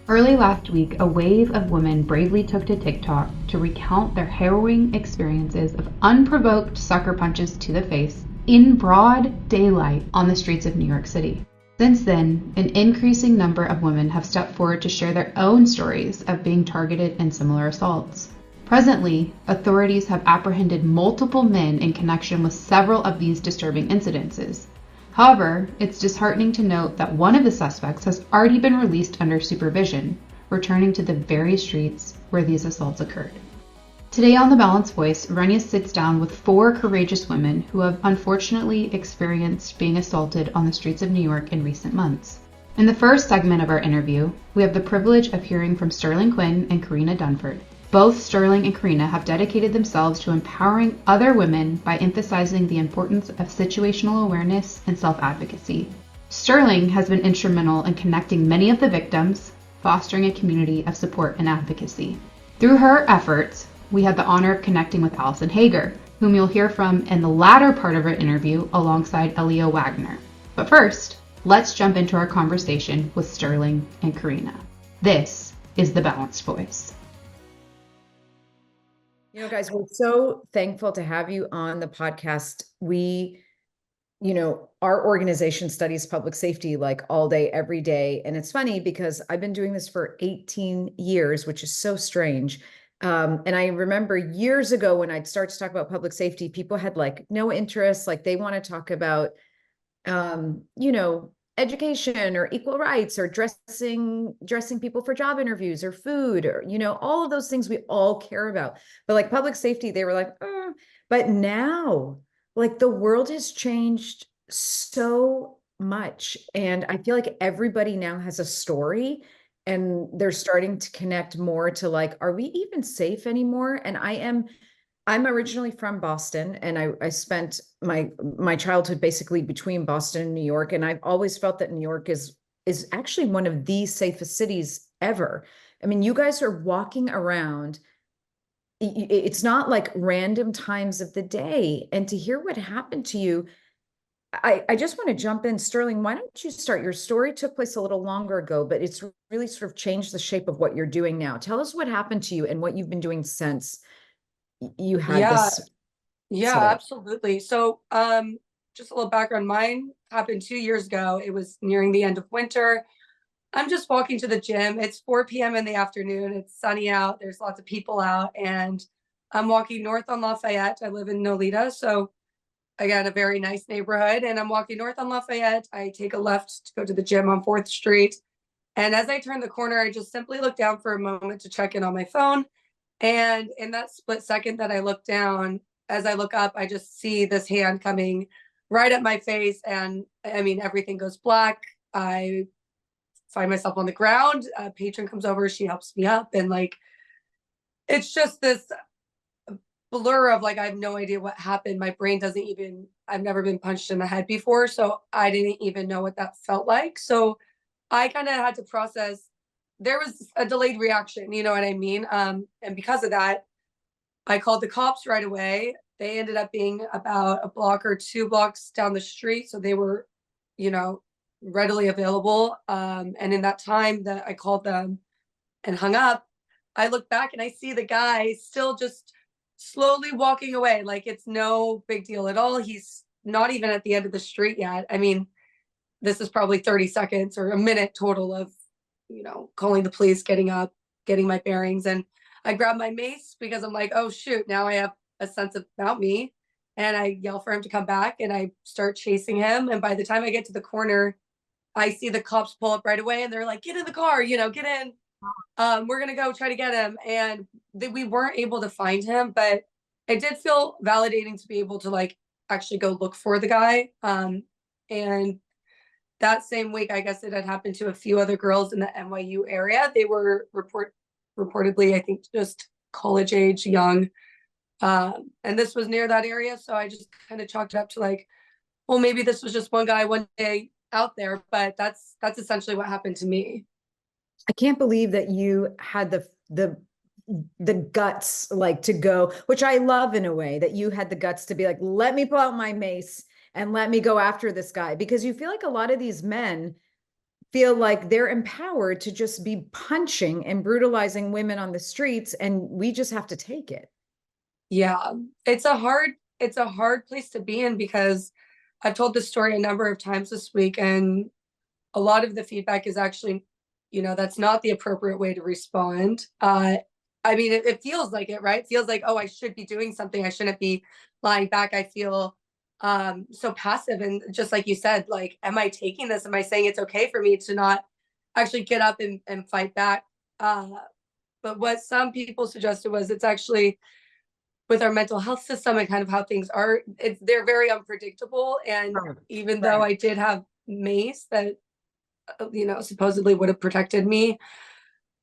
Early last week, a wave of women bravely took to TikTok to recount their harrowing experiences of unprovoked sucker punches to the face in broad daylight on the streets of New York City. Since then, an increasing number of women have stepped forward to share their own stories of being targeted in similar assaults. Presently, authorities have apprehended multiple men in connection with several of these disturbing incidences. However, it's disheartening to note that one of the suspects has already been released under supervision, returning to the very streets where these assaults occurred. Today on The Balanced Voice, Rania sits down with 4 courageous women who have unfortunately experienced being assaulted on the streets of New York in recent months. In the first segment of our interview, we have the privilege of hearing from Sterling Quinn and Karina Dunford. Both Sterling and Karina have dedicated themselves to empowering other women by emphasizing the importance of situational awareness and self-advocacy. Sterling has been instrumental in connecting many of the victims, fostering a community of support and advocacy. Through her efforts, we had the honor of connecting with allisonnhager, whom you'll hear from in the latter part of our interview alongside Elio Wagner. But first, let's jump into our conversation with Sterling and Karina. This is The Balanced Voice. Guys, we're so thankful to have you on the podcast. Our organization studies public safety like all day, every day. And it's funny because I've been doing this for 18 years, which is so strange. And I remember years ago when I'd start to talk about public safety, people had like no interest, like they want to talk about, education or equal rights or dressing people for job interviews or food or, all of those things we all care about. But like public safety, they were like, but now like the world has changed so much. And I feel like everybody now has a story and they're starting to connect more to like, are we even safe anymore? And I'm originally from Boston, and I spent my childhood basically between Boston and New York, and I've always felt that New York is actually one of the safest cities ever. I mean, you guys are walking around. It's not like random times of the day, and to hear what happened to you, I just want to jump in. Sterling, why don't you start? Your story took place a little longer ago, but it's really sort of changed the shape of what you're doing now. Tell us what happened to you and what you've been doing since you had Yeah, this yeah, incident. absolutely. So, just a little background. Mine happened 2 years ago. It was nearing the end of winter. I'm just walking to the gym. It's 4 p.m. in the afternoon. It's sunny out. There's lots of people out, and I'm walking north on Lafayette. I live in Nolita, so again, a very nice neighborhood. And I'm walking north on Lafayette. I take a left to go to the gym on 4th Street. And as I turn the corner, I just simply look down for a moment to check in on my phone. And in that split second that I look down, as I look up, I just see this hand coming right at my face. And I mean, everything goes black. I find myself on the ground. A patron comes over, she helps me up. And like, it's just this blur of like, I have no idea what happened. My brain doesn't even, I've never been punched in the head before. So I didn't even know what that felt like. So I kind of had to process. There was a delayed reaction, you know what I mean? And because of that, I called the cops right away. They ended up being about a block or 2 blocks down the street. So they were, you know, readily available. And in that time that I called them and hung up, I look back and I see the guy still just slowly walking away. Like it's no big deal at all. He's not even at the end of the street yet. I mean, this is probably 30 seconds or a minute total of, calling the police, getting up, getting my bearings. And I grab my mace because I'm like, oh shoot, now I have a sense about me. And I yell for him to come back and I start chasing him. And by the time I get to the corner, I see the cops pull up right away and they're like, get in the car, get in. We're going to go try to get him. And we weren't able to find him, but it did feel validating to be able to like actually go look for the guy. And that same week, I guess it had happened to a few other girls in the NYU area. They were reportedly, I think, just college age, young. And this was near that area. So I just kind of chalked it up to like, well, maybe this was just one guy one day out there, but that's essentially what happened to me. I can't believe that you had the guts like to go, which I love in a way that you had the guts to be like, let me pull out my mace and let me go after this guy, because you feel like a lot of these men, feel like they're empowered to just be punching and brutalizing women on the streets, and we just have to take it. Yeah, it's a hard place to be in, because I've told this story a number of times this week, and a lot of the feedback is actually, that's not the appropriate way to respond. I mean, it feels like it, right? It feels like, oh, I should be doing something. I shouldn't be lying back. I feel so passive. And just like you said, like, am I taking this? Am I saying it's okay for me to not actually get up and fight back? But what some people suggested was, it's actually with our mental health system and kind of how things are, they're very unpredictable. And even though I did have mace that, supposedly would have protected me,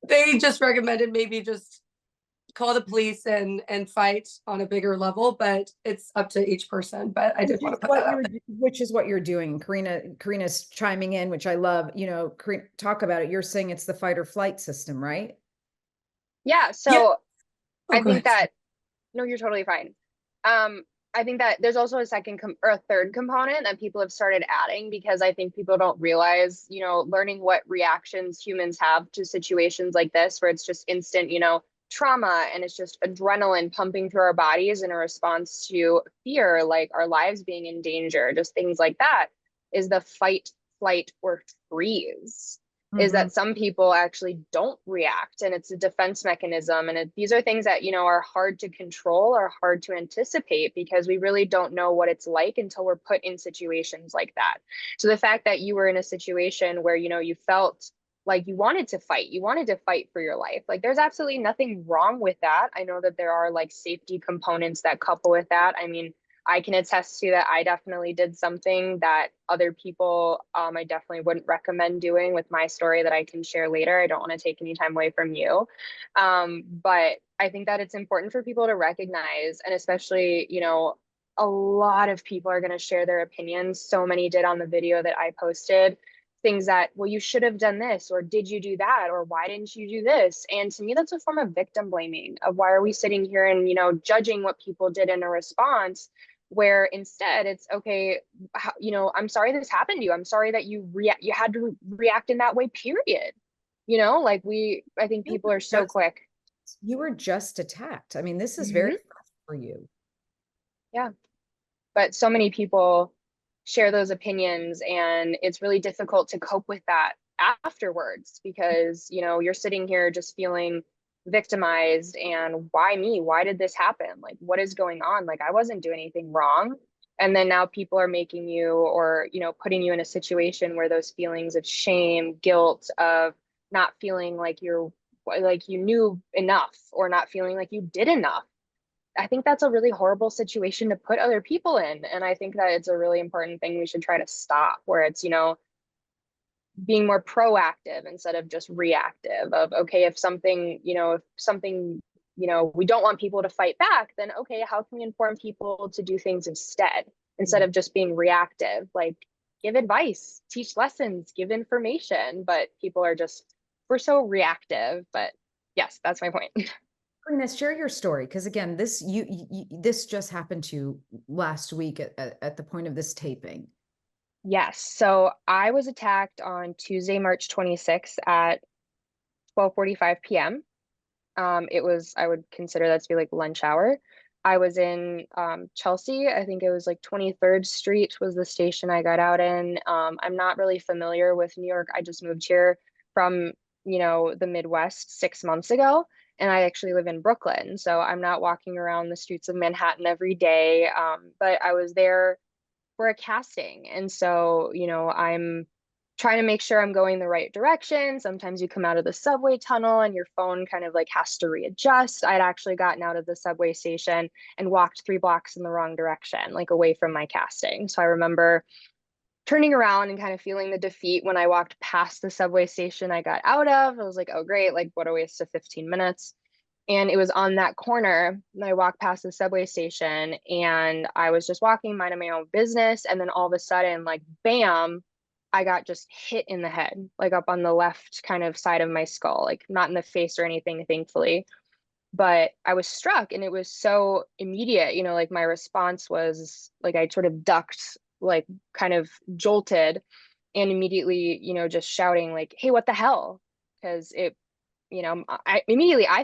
they just recommended maybe just call the police and fight on a bigger level, but it's up to each person. But I did want to put that out there. Which is what you're doing. Karina's chiming in, which I love. Karina, talk about it. You're saying it's the fight or flight system, right? Yeah. So Yeah. I think that, no, you're totally fine. I think that there's also a second or a third component that people have started adding, because I think people don't realize, learning what reactions humans have to situations like this, where it's just instant, trauma, and it's just adrenaline pumping through our bodies in a response to fear, like our lives being in danger, just things like that, is the fight, flight, or freeze. Is that some people actually don't react, and it's a defense mechanism. And these are things that, are hard to control or hard to anticipate, because we really don't know what it's like until we're put in situations like that. So the fact that you were in a situation where, you felt like you wanted to fight for your life, like, there's absolutely nothing wrong with that. I know that there are like safety components that couple with that. I mean, I can attest to that. I definitely did something that other people, I definitely wouldn't recommend doing, with my story that I can share later. I don't want to take any time away from you. But I think that it's important for people to recognize, and especially, a lot of people are going to share their opinions. So many did on the video that I posted. Things that, well, you should have done this, or did you do that, or why didn't you do this? And to me, that's a form of victim blaming, of why are we sitting here and, judging what people did in a response, where instead it's okay, I'm sorry this happened to you. I'm sorry that you had to react in that way, period. I think people are so quick. You were just attacked. I mean, this is very tough for you. Yeah. But so many people share those opinions, and it's really difficult to cope with that afterwards, because, you're sitting here just feeling victimized, and why me? Why did this happen? Like, what is going on? Like, I wasn't doing anything wrong. And then now people are making you, or, putting you in a situation where those feelings of shame, guilt, of not feeling like you knew enough, or not feeling like you did enough. I think that's a really horrible situation to put other people in. And I think that it's a really important thing we should try to stop, where it's, being more proactive instead of just reactive, of, okay, if something, we don't want people to fight back, then okay, how can we inform people to do things instead of just being reactive? Like, give advice, teach lessons, give information, but people are we're so reactive. But yes, that's my point. Karina, share your story, because again, this just happened to you last week at the point of this taping. Yes. So I was attacked on Tuesday, March 26th at 12:45 p.m. I would consider that to be like lunch hour. I was in Chelsea. I think it was like 23rd Street was the station I got out in. I'm not really familiar with New York. I just moved here from, the Midwest 6 months ago. And I actually live in Brooklyn. So I'm not walking around the streets of Manhattan every day. But I was there for a casting. And so, I'm trying to make sure I'm going the right direction. Sometimes you come out of the subway tunnel and your phone kind of like has to readjust. I'd actually gotten out of the subway station and walked 3 blocks in the wrong direction, like away from my casting. So I remember turning around and kind of feeling the defeat when I walked past the subway station I got out of. I was like, oh, great, like what a waste of 15 minutes. And it was on that corner, and I walked past the subway station, and I was just walking, minding my own business. And then all of a sudden, like, bam, I got just hit in the head, like up on the left kind of side of my skull, like not in the face or anything, thankfully. But I was struck, and it was so immediate, like my response was like I sort of ducked, like kind of jolted. and immediately, just shouting like, hey, what the hell? Because I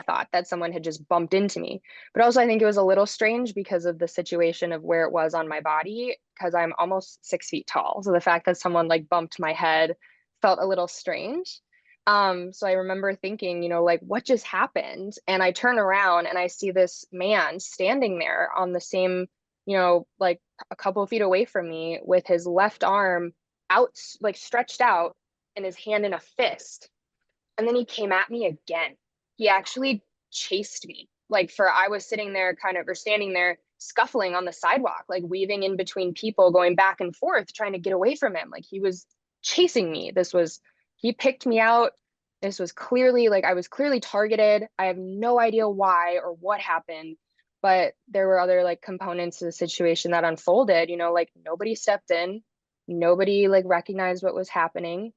thought that someone had just bumped into me. But also I think it was a little strange because of the situation of where it was on my body, because I'm almost 6 feet tall. So the fact that someone like bumped my head felt a little strange. So I remember thinking, like, what just happened? And I turn around and I see this man standing there on the same, like a couple of feet away from me with his left arm out, like stretched out, and his hand in a fist. And then he came at me again. He actually chased me. I was sitting there or standing there scuffling on the sidewalk, like weaving in between people, going back and forth, trying to get away from him. Like he was chasing me. He picked me out. This was clearly I was clearly targeted. I have no idea why or what happened, but there were other components to the situation that unfolded, nobody stepped in, nobody recognized what was happening.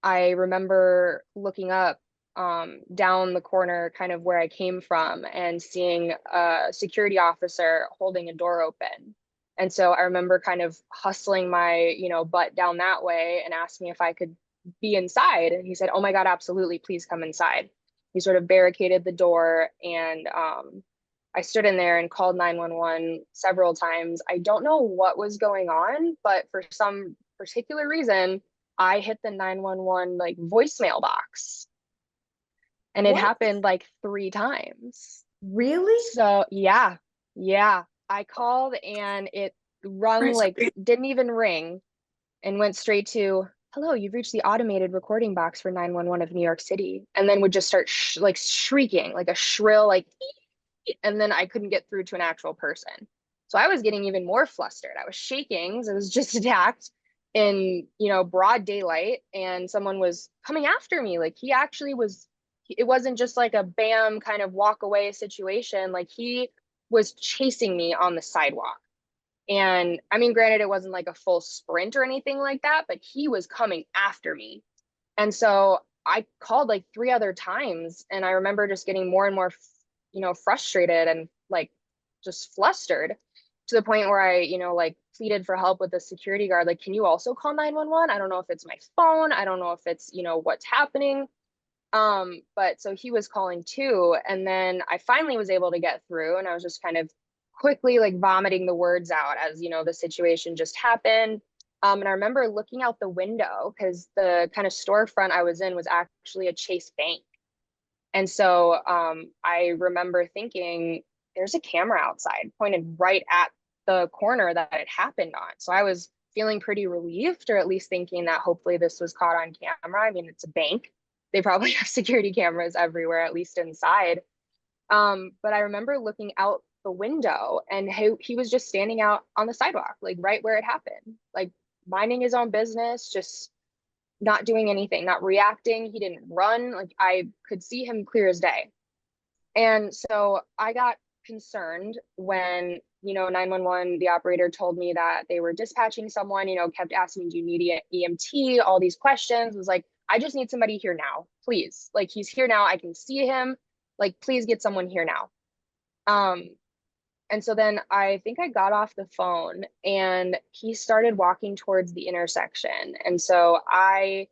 I remember looking up down the corner, kind of where I came from, and seeing a security officer holding a door open. And so I remember kind of hustling my, butt down that way and asking if I could be inside. And he said, "Oh my God, absolutely, please come inside." He sort of barricaded the door, and I stood in there and called 911 several times. I don't know what was going on, but for some particular reason, I hit the 911 voicemail box, and it What? happened 3 times. Really? So yeah, I called and it rung, didn't even ring, and went straight to, "Hello, you've reached the automated recording box for 911 of New York City," and then would just start shrieking, like a shrill and then I couldn't get through to an actual person. So I was getting even more flustered. I was shaking because I was just attacked in, broad daylight, and someone was coming after me. He actually was, it wasn't just a bam kind of walk away situation. He was chasing me on the sidewalk. And I mean, granted, it wasn't a full sprint or anything like that, but he was coming after me. And so I called 3 other times, and I remember just getting more and more frustrated and just flustered, to the point where I pleaded for help with the security guard, "Can you also call 911? I don't know if it's my phone, I don't know if it's what's happening." But so he was calling too, and then I finally was able to get through, and I was just kind of quickly vomiting the words out as the situation just happened. And I remember looking out the window, because the kind of storefront I was in was actually a Chase Bank. And so I remember thinking, there's a camera outside pointed right at the corner that it happened on. So I was feeling pretty relieved, or at least thinking that hopefully this was caught on camera. I mean, it's a bank. They probably have security cameras everywhere, at least inside. But I remember looking out the window, and he was just standing out on the sidewalk, right where it happened, minding his own business, just not doing anything, not reacting. He didn't run. I could see him clear as day. And so I got concerned when, 911, the operator told me that they were dispatching someone, kept asking me, "Do you need EMT?" All these questions. I was like, "I just need somebody here now, please. He's here now. I can see him. Please get someone here now." And so then I think I got off the phone, and he started walking towards the intersection. And so I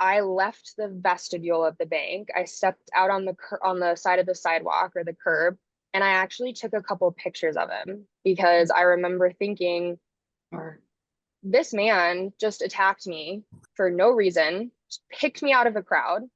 left the vestibule of the bank. I stepped out on the side of the sidewalk, or the curb, and I actually took a couple pictures of him, because I remember thinking, this man just attacked me for no reason, picked me out of a crowd.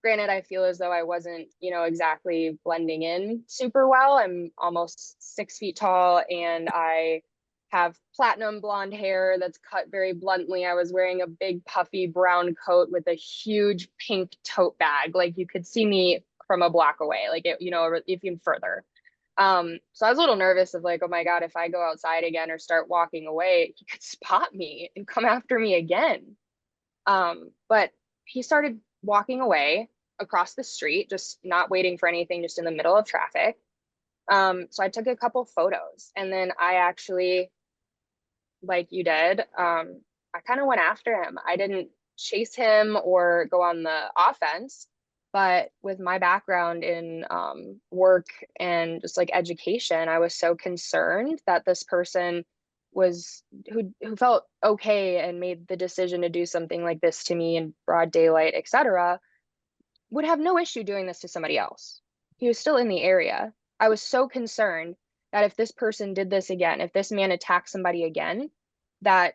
Granted, I feel as though I wasn't, exactly blending in super well. I'm almost 6 feet tall, and I have platinum blonde hair that's cut very bluntly. I was wearing a big puffy brown coat with a huge pink tote bag. You could see me from a block away, even further. So I was a little nervous of oh my God, if I go outside again or start walking away, he could spot me and come after me again. But he started walking away across the street, just not waiting for anything, just in the middle of traffic. So I took a couple photos, and then I actually, like you did, I kind of went after him. I didn't chase him or go on the offense, but with my background in work and just education, I was so concerned that this person who felt okay and made the decision to do something like this to me in broad daylight, etc., would have no issue doing this to somebody else. He was still in the area. I was so concerned that if this person did this again, if this man attacked somebody again, that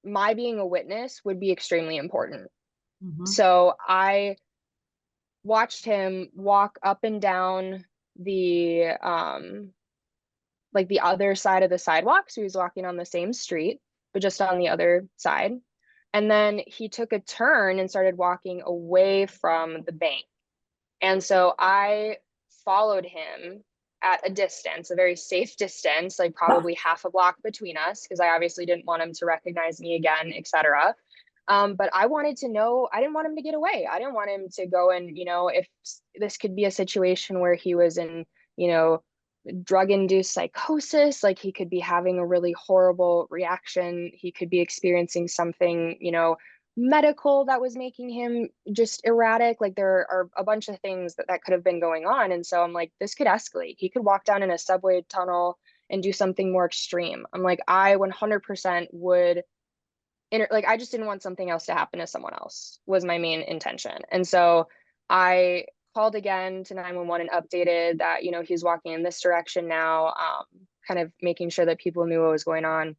my being a witness would be extremely important. So I watched him walk up and down the like the other side of the sidewalk. So he was walking on the same street, but just on the other side. And then he took a turn and started walking away from the bank. And so I followed him at a distance, a very safe distance, like probably half a block between us, because I obviously didn't want him to recognize me again, etc. But I wanted to know, I didn't want him to get away. I didn't want him to go and, if this could be a situation where he was in, drug-induced psychosis, like he could be having a really horrible reaction. He could be experiencing something, medical that was making him just erratic. Like there are a bunch of things that could have been going on. And so I'm like, this could escalate. He could walk down in a subway tunnel and do something more extreme. I'm like, I 100% would, I just didn't want something else to happen to someone else was my main intention. And so I called again to 911 and updated that, he's walking in this direction now, kind of making sure that people knew what was going on.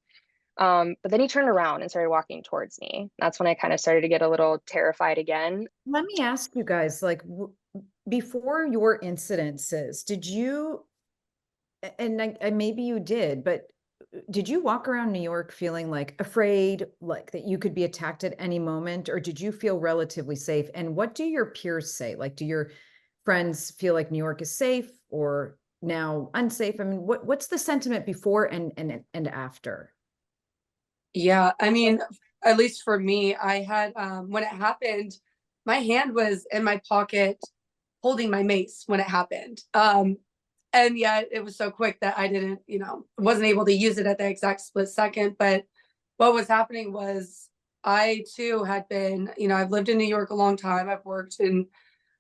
But then he turned around and started walking towards me. That's when I kind of started to get a little terrified again. Let me ask you guys, like, before your incidences, did you, and maybe you did, but did you walk around New York feeling like afraid, like that you could be attacked at any moment, or did you feel relatively safe? And what do your peers say? Like, do your friends feel like New York is safe or now unsafe? I mean, what's the sentiment before and after? Yeah, I mean, at least for me, I had when it happened, my hand was in my pocket holding my mace when it happened. And yet it was so quick that I didn't, wasn't able to use it at the exact split second. But what was happening was I too had been, I've lived in New York a long time. I've worked in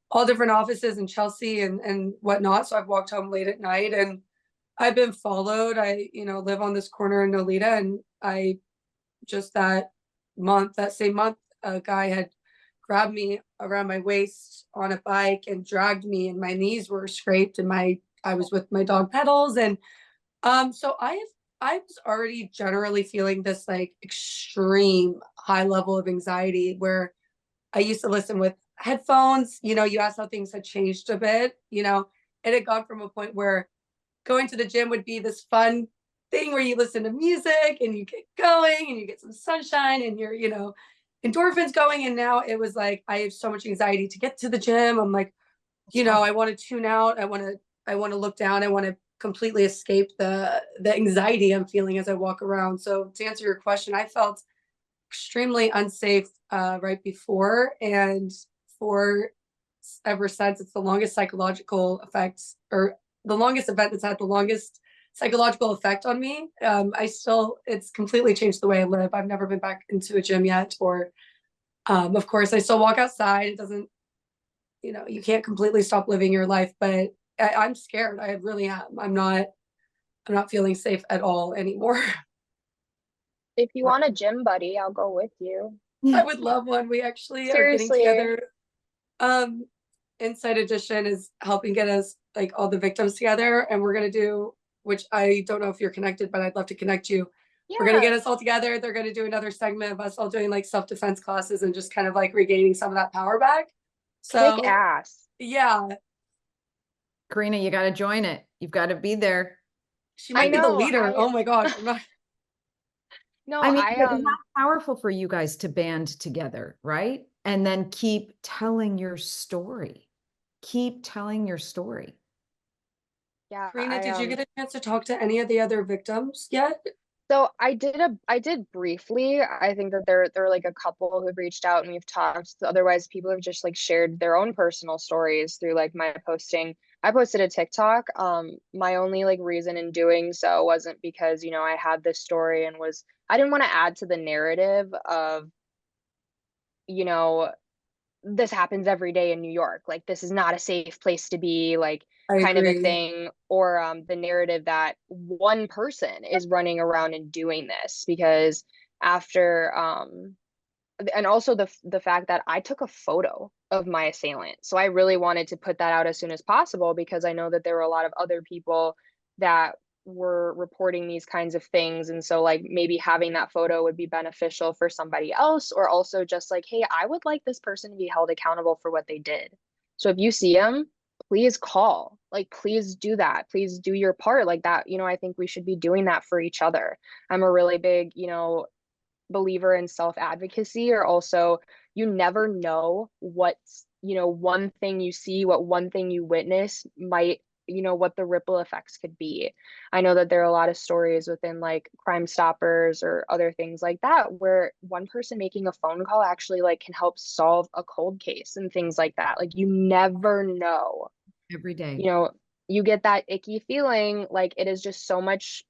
all different offices in Chelsea and whatnot. So I've walked home late at night and I've been followed. I, live on this corner in Nolita, and I just that same month, a guy had grabbed me around my waist on a bike and dragged me, and my knees were scraped, and I was with my dog pedals. And so I was already generally feeling this like extreme high level of anxiety where I used to listen with headphones. You asked how things had changed a bit. It had gone from a point where going to the gym would be this fun thing where you listen to music and you get going and you get some sunshine and you're, endorphins going. And now it was like, I have so much anxiety to get to the gym. I'm like, I want to tune out. I want to look down. I want to completely escape the anxiety I'm feeling as I walk around. So to answer your question, I felt extremely unsafe right before, and for ever since. It's the longest psychological effects, or the longest event that's had the longest psychological effect on me. It's completely changed the way I live. I've never been back into a gym yet, or of course I still walk outside. It doesn't, you can't completely stop living your life, but I'm scared. I really am. I'm not feeling safe at all anymore. If you want a gym buddy, I'll go with you. I would love one. We actually are getting Seriously. together. Inside Edition is helping get us like all the victims together, and we're gonna do, which I don't know if you're connected, but I'd love to connect you. Yeah. We're gonna get us all together. They're gonna do another segment of us all doing like self-defense classes and just kind of like regaining some of that power back. So kick ass. Yeah. Karina, you got to join it. You've got to be there. She might be the leader. Oh my gosh. No, I mean, it's not powerful for you guys to band together, right? And then keep telling your story. Keep telling your story. Yeah. Karina, did you get a chance to talk to any of the other victims yet? So I did briefly. I think that there are like a couple who've reached out and we've talked. Otherwise, people have just like shared their own personal stories through like my posting. I posted a TikTok. My only like reason in doing so wasn't because, I had this story and I didn't want to add to the narrative of, this happens every day in New York. Like, this is not a safe place to be, like, I kind of a agree. thing. Or the narrative that one person is running around and doing this, because after and also the fact that I took a photo of my assailant. So I really wanted to put that out as soon as possible, because I know that there were a lot of other people that were reporting these kinds of things. And so, like, maybe having that photo would be beneficial for somebody else, or also just like, hey, I would like this person to be held accountable for what they did. So if you see them, please call, like, please do that. Please do your part like that. I think we should be doing that for each other. I'm a really big, believer in self-advocacy, or also, you never know what's, one thing you see, what one thing you witness might, what the ripple effects could be. I know that there are a lot of stories within, like, Crime Stoppers or other things like that, where one person making a phone call actually, like, can help solve a cold case and things like that. Like, you never know. Every day. You get that icky feeling, like, it is just so much,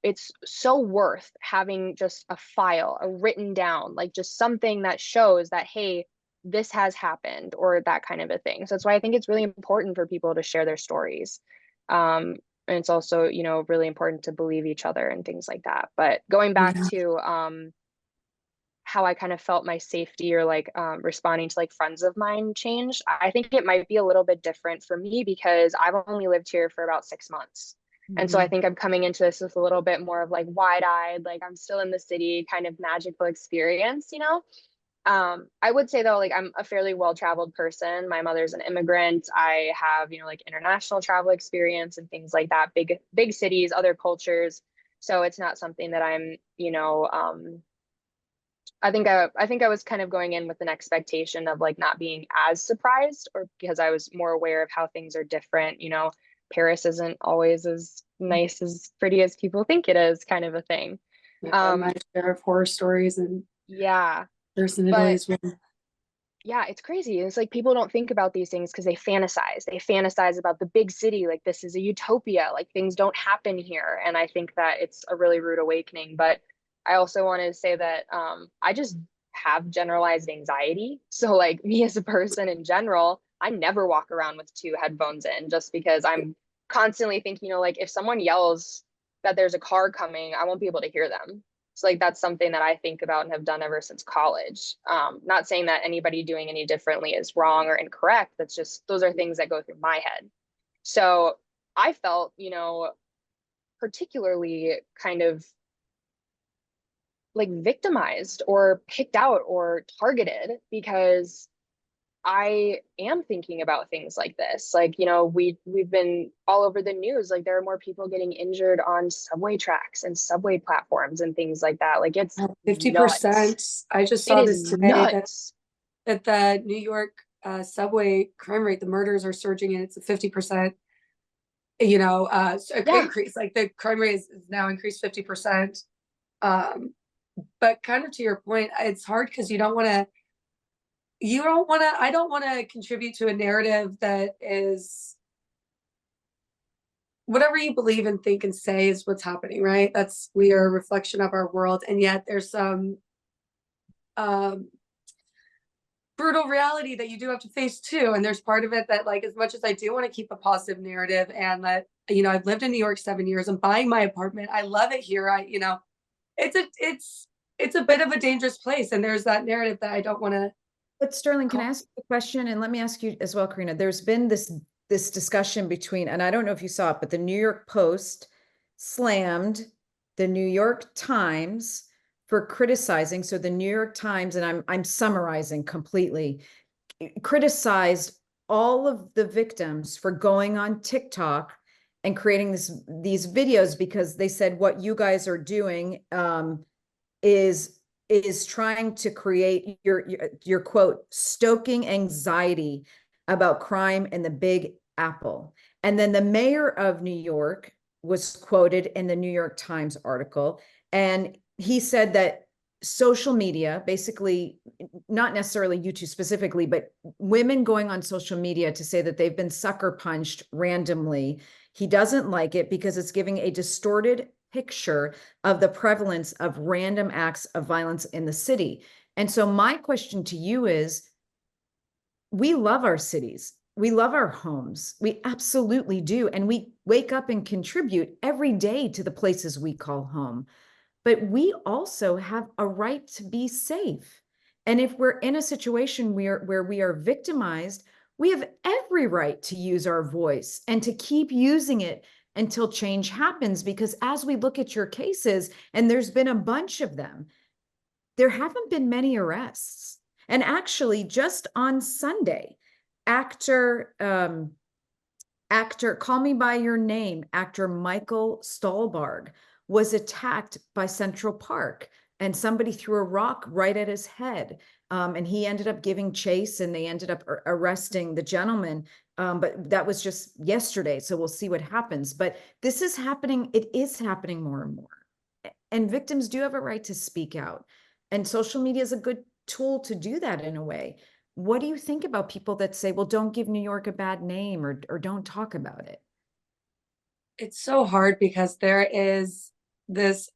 it's so worth having just a file, a written down, like, just something that shows that, hey, this has happened, or that kind of a thing. So that's why I think it's really important for people to share their stories. And it's also, really important to believe each other and things like that. But going back Yeah. to how I kind of felt my safety, or like responding to, like, friends of mine changed, I think it might be a little bit different for me, because I've only lived here for about 6 months. And so I think I'm coming into this with a little bit more of, like, wide-eyed, like, I'm still in the city kind of magical experience. I would say, though, like, I'm a fairly well-traveled person. My mother's an immigrant. I have, like, international travel experience and things like that, big cities, other cultures. So it's not something that I'm, I think I was kind of going in with an expectation of, like, not being as surprised, or because I was more aware of how things are different. Paris isn't always as nice, as pretty as people think it is, kind of a thing. My share of horror stories, and Yeah, there's in Italy but as well. yeah, it's crazy. It's like, people don't think about these things because they fantasize. They fantasize about the big city, like, this is a utopia, like, things don't happen here. And I think that it's a really rude awakening. But I also wanted to say that I just have generalized anxiety. So, like, me as a person in general, I never walk around with two headphones in, just because I'm constantly thinking, like, if someone yells that there's a car coming, I won't be able to hear them. So, like, that's something that I think about and have done ever since college. Not saying that anybody doing any differently is wrong or incorrect. That's just, those are things that go through my head. So I felt, particularly kind of, like, victimized or picked out or targeted, because I am thinking about things like this. Like, we've been all over the news. Like, there are more people getting injured on subway tracks and subway platforms and things like that. Like, it's 50%. nuts. I just It saw is this today, that nuts. the New York subway crime rate, the murders are surging, and it's a 50%, Yeah. increase. Like, the crime rate is now increased 50%. But kind of to your point, it's hard because I don't want to contribute to a narrative that is, whatever you believe and think and say is what's happening, right? We are a reflection of our world. And yet there's some brutal reality that you do have to face too. And there's part of it that, like, as much as I do want to keep a positive narrative, and that, I've lived in New York 7 years. I'm buying my apartment. I love it here. It's a bit of a dangerous place. And there's that narrative that I don't want to. But Sterling, can I ask you a question? And let me ask you as well, Karina. There's been this discussion between, and I don't know if you saw it, but the New York Post slammed the New York Times for criticizing. So the New York Times, and I'm summarizing completely, criticized all of the victims for going on TikTok and creating these videos, because they said what you guys are doing is trying to create your quote, stoking anxiety about crime in the Big Apple. And then the mayor of New York was quoted in the New York Times article, and he said that social media, basically, not necessarily you two specifically, but women going on social media to say that they've been sucker punched randomly, he doesn't like it because it's giving a distorted picture of the prevalence of random acts of violence in the city. And so my question to you is, we love our cities. We love our homes. We absolutely do. And we wake up and contribute every day to the places we call home. But we also have a right to be safe. And if we're in a situation where we are victimized, we have every right to use our voice and to keep using it until change happens. Because as we look at your cases, and there's been a bunch of them, there haven't been many arrests. And actually, just on Sunday, actor Call Me by Your Name, actor Michael Stahlbarg was attacked by Central Park, and somebody threw a rock right at his head. And he ended up giving chase, and they ended up arresting the gentleman. But that was just yesterday, so we'll see what happens. But this is happening. It is happening more and more. And victims do have a right to speak out. And social media is a good tool to do that in a way. What do you think about people that say, well, don't give New York a bad name, or don't talk about it? It's so hard because there is this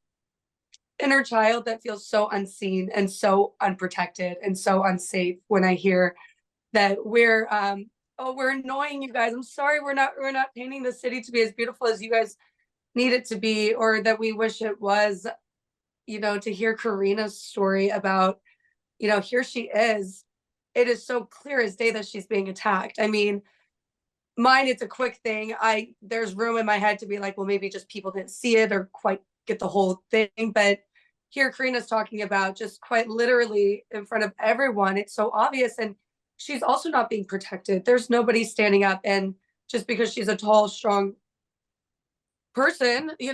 inner child that feels so unseen and so unprotected and so unsafe when I hear that we're annoying you guys. I'm sorry, we're not painting the city to be as beautiful as you guys need it to be, or that we wish it was. To hear Karina's story about, here she is. It is so clear as day that she's being attacked. I mean, mine, it's a quick thing. There's room in my head to be like, well, maybe just people didn't see it or quite get the whole thing. But here Karina's talking about just quite literally in front of everyone. It's so obvious. And she's also not being protected. There's nobody standing up. And just because she's a tall, strong person, it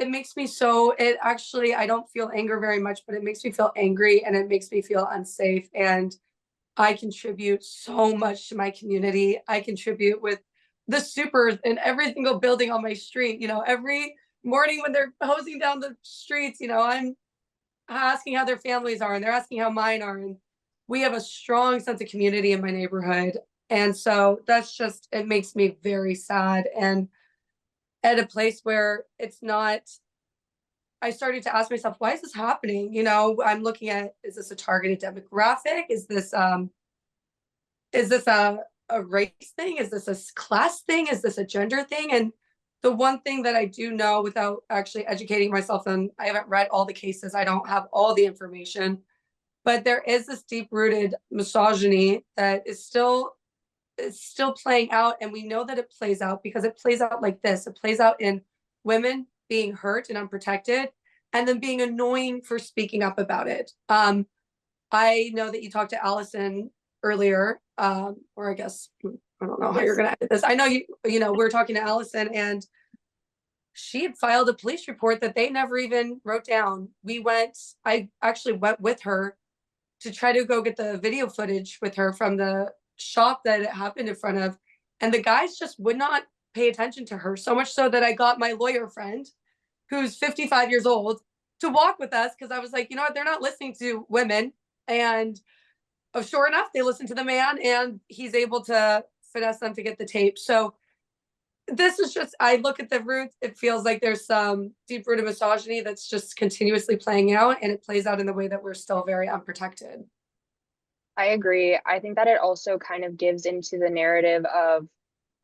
makes me I don't feel anger very much, but it makes me feel angry, and it makes me feel unsafe. And I contribute so much to my community. I contribute with the supers in every single building on my street. Every morning when they're hosing down the streets, I'm asking how their families are, and they're asking how mine are. And we have a strong sense of community in my neighborhood. And so it makes me very sad. And at a place where I started to ask myself, why is this happening? I'm looking at, is this a targeted demographic? Is this a race thing? Is this a class thing? Is this a gender thing? And the one thing that I do know, without actually educating myself, and I haven't read all the cases, I don't have all the information, but there is this deep-rooted misogyny that is still playing out. And we know that it plays out because it plays out like this. It plays out in women being hurt and unprotected, and then being annoying for speaking up about it. I know that you talked to Allison earlier, or I guess, I don't know how you're going to edit this. I know we're talking to Allison, and she had filed a police report that they never even wrote down. I actually went with her to try to go get the video footage with her from the shop that it happened in front of. And the guys just would not pay attention to her, so much so that I got my lawyer friend, who's 55 years old, to walk with us, because I was like, you know what, they're not listening to women. And sure enough, they listen to the man, and he's able to finesse them to get the tape. So this is just, I look at the roots, it feels like there's some deep-rooted misogyny that's just continuously playing out, and it plays out in the way that we're still very unprotected. I agree. I think that it also kind of gives into the narrative of,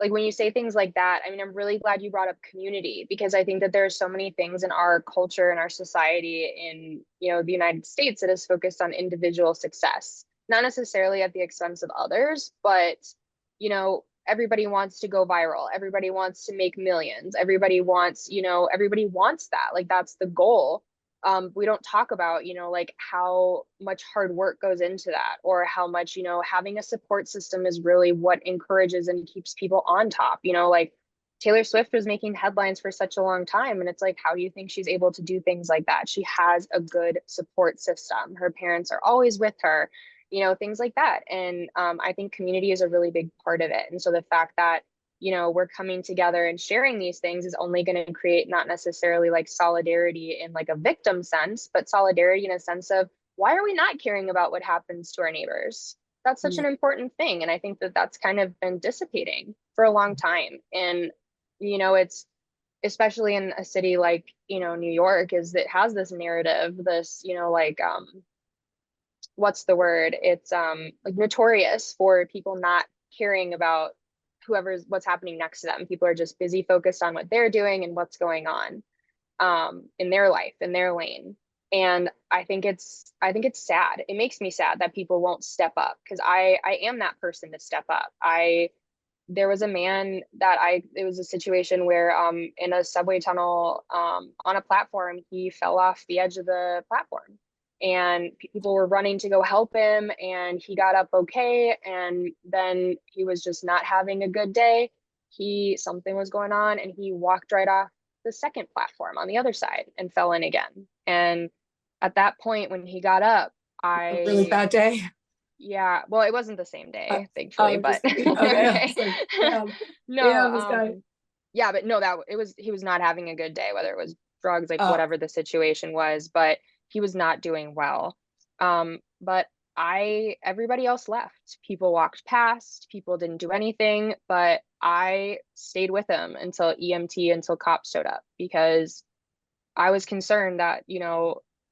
like, when you say things like that, I mean, I'm really glad you brought up community, because I think that there are so many things in our culture and our society in, the United States that is focused on individual success, not necessarily at the expense of others, but, everybody wants to go viral. Everybody wants to make millions. Everybody wants that. Like, that's the goal. We don't talk about, like, how much hard work goes into that, or how much, having a support system is really what encourages and keeps people on top. Like, Taylor Swift was making headlines for such a long time, and it's like, how do you think she's able to do things like that? She has a good support system. Her parents are always with her, things like that. And I think community is a really big part of it. And so the fact that we're coming together and sharing these things is only going to create not necessarily like solidarity in like a victim sense, but solidarity in a sense of, why are we not caring about what happens to our neighbors? That's such an important thing. And I think that that's kind of been dissipating for a long time. And, it's especially in a city like, New York, is that has this narrative, this, what's the word? It's like notorious for people not caring about what's happening next to them. People are just busy focused on what they're doing and what's going on in their life, in their lane. And I think it's sad. It makes me sad that people won't step up, because I am that person to step up. There was a man it was a situation where in a subway tunnel on a platform, he fell off the edge of the platform, and people were running to go help him, and he got up okay, and then he was just not having a good day. Something was going on, and he walked right off the second platform on the other side and fell in again. And at that point, when he got up, A really bad day. yeah, well, it wasn't the same day, thankfully, but okay. okay. Like, yeah. No, this guy. yeah, but no, he was not having a good day, whether it was drugs, like whatever the situation was, but he was not doing well. But everybody else left. People walked past, people didn't do anything, but I stayed with him until cops showed up, because I was concerned that,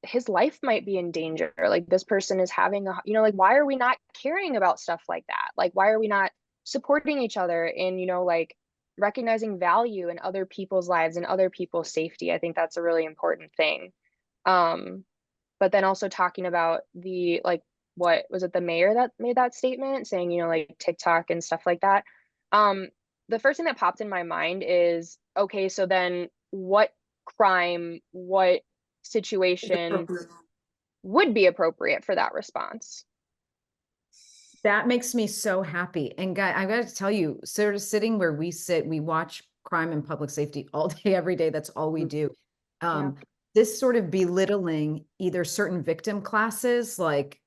his life might be in danger. Like, this person is having like, why are we not caring about stuff like that? Like, why are we not supporting each other in, like, recognizing value in other people's lives and other people's safety? I think that's a really important thing. But then also talking about what was it, the mayor that made that statement saying, like TikTok and stuff like that. The first thing that popped in my mind is, okay, so then what situation would be appropriate for that response? That makes me so happy. And guy, I got to tell you, sort of sitting where we sit, we watch crime and public safety all day, every day. That's all we do. This sort of belittling either certain victim classes, like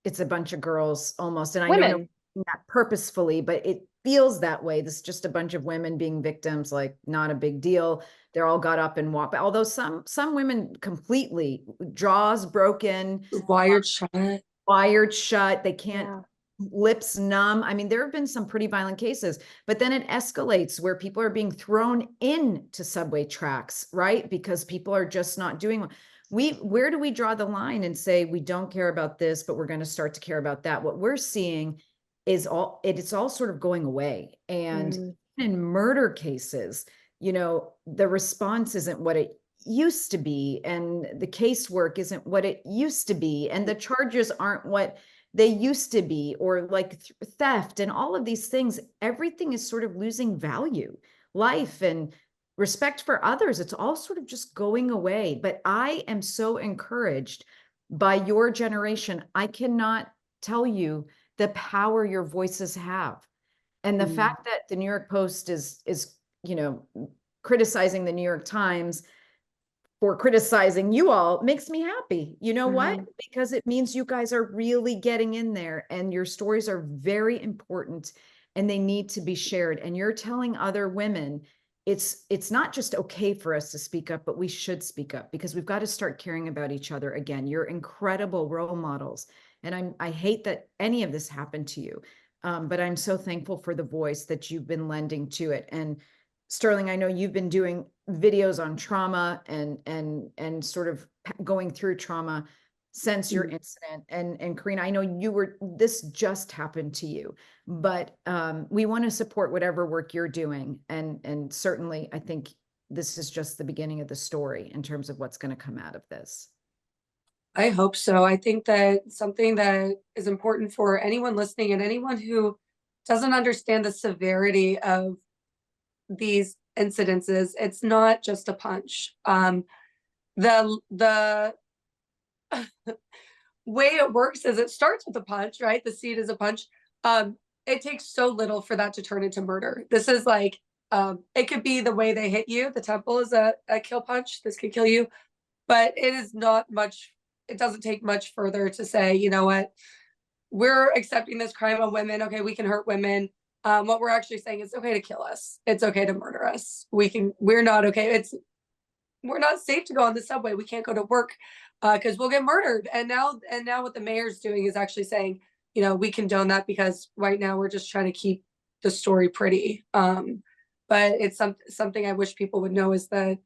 it's a bunch of girls almost, and Women. I know not purposefully, but it feels that way. This is just a bunch of women being victims, like not a big deal. They're all got up and walked. Although some women completely, jaws broken, Wired shut. They can't, lips numb. I mean, there have been some pretty violent cases, but then it escalates where people are being thrown into subway tracks, right? Because people are just not doing. Where do we draw the line and say we don't care about this, but we're going to start to care about that? What we're seeing is it's all sort of going away. And in murder cases, the response isn't what it used to be, and the casework isn't what it used to be, and the charges aren't what they used to be, or like theft and all of these things. Everything is sort of losing value. Life and respect for others, it's all sort of just going away. But I am so encouraged by your generation. I cannot tell you the power your voices have. And the fact that the New York Post is criticizing the New York Times for criticizing you all makes me happy. You know what? Because it means you guys are really getting in there, and your stories are very important and they need to be shared. And you're telling other women it's not just okay for us to speak up, but we should speak up, because we've got to start caring about each other again. You're incredible role models. And I hate that any of this happened to you. But I'm so thankful for the voice that you've been lending to it. And Sterling, I know you've been doing videos on trauma and sort of going through trauma since your incident. And Karina, I know this just happened to you, but we want to support whatever work you're doing. And certainly I think this is just the beginning of the story in terms of what's going to come out of this. I hope so. I think that something that is important for anyone listening and anyone who doesn't understand the severity of these incidences, it's not just a punch. The way it works is it starts with a punch, right? The seed is a punch. It takes so little for that to turn into murder. This is like, it could be the way they hit you. The temple is a kill punch. This could kill you, but it is not much. It doesn't take much further to say, you know what, we're accepting this crime on women. Okay, we can hurt women. What we're actually saying is, it's okay to kill us. It's okay to murder us. We're not okay. We're not safe to go on the subway. We can't go to work because we'll get murdered. And now what the mayor's doing is actually saying, we condone that, because right now we're just trying to keep the story pretty. But it's something I wish people would know, is that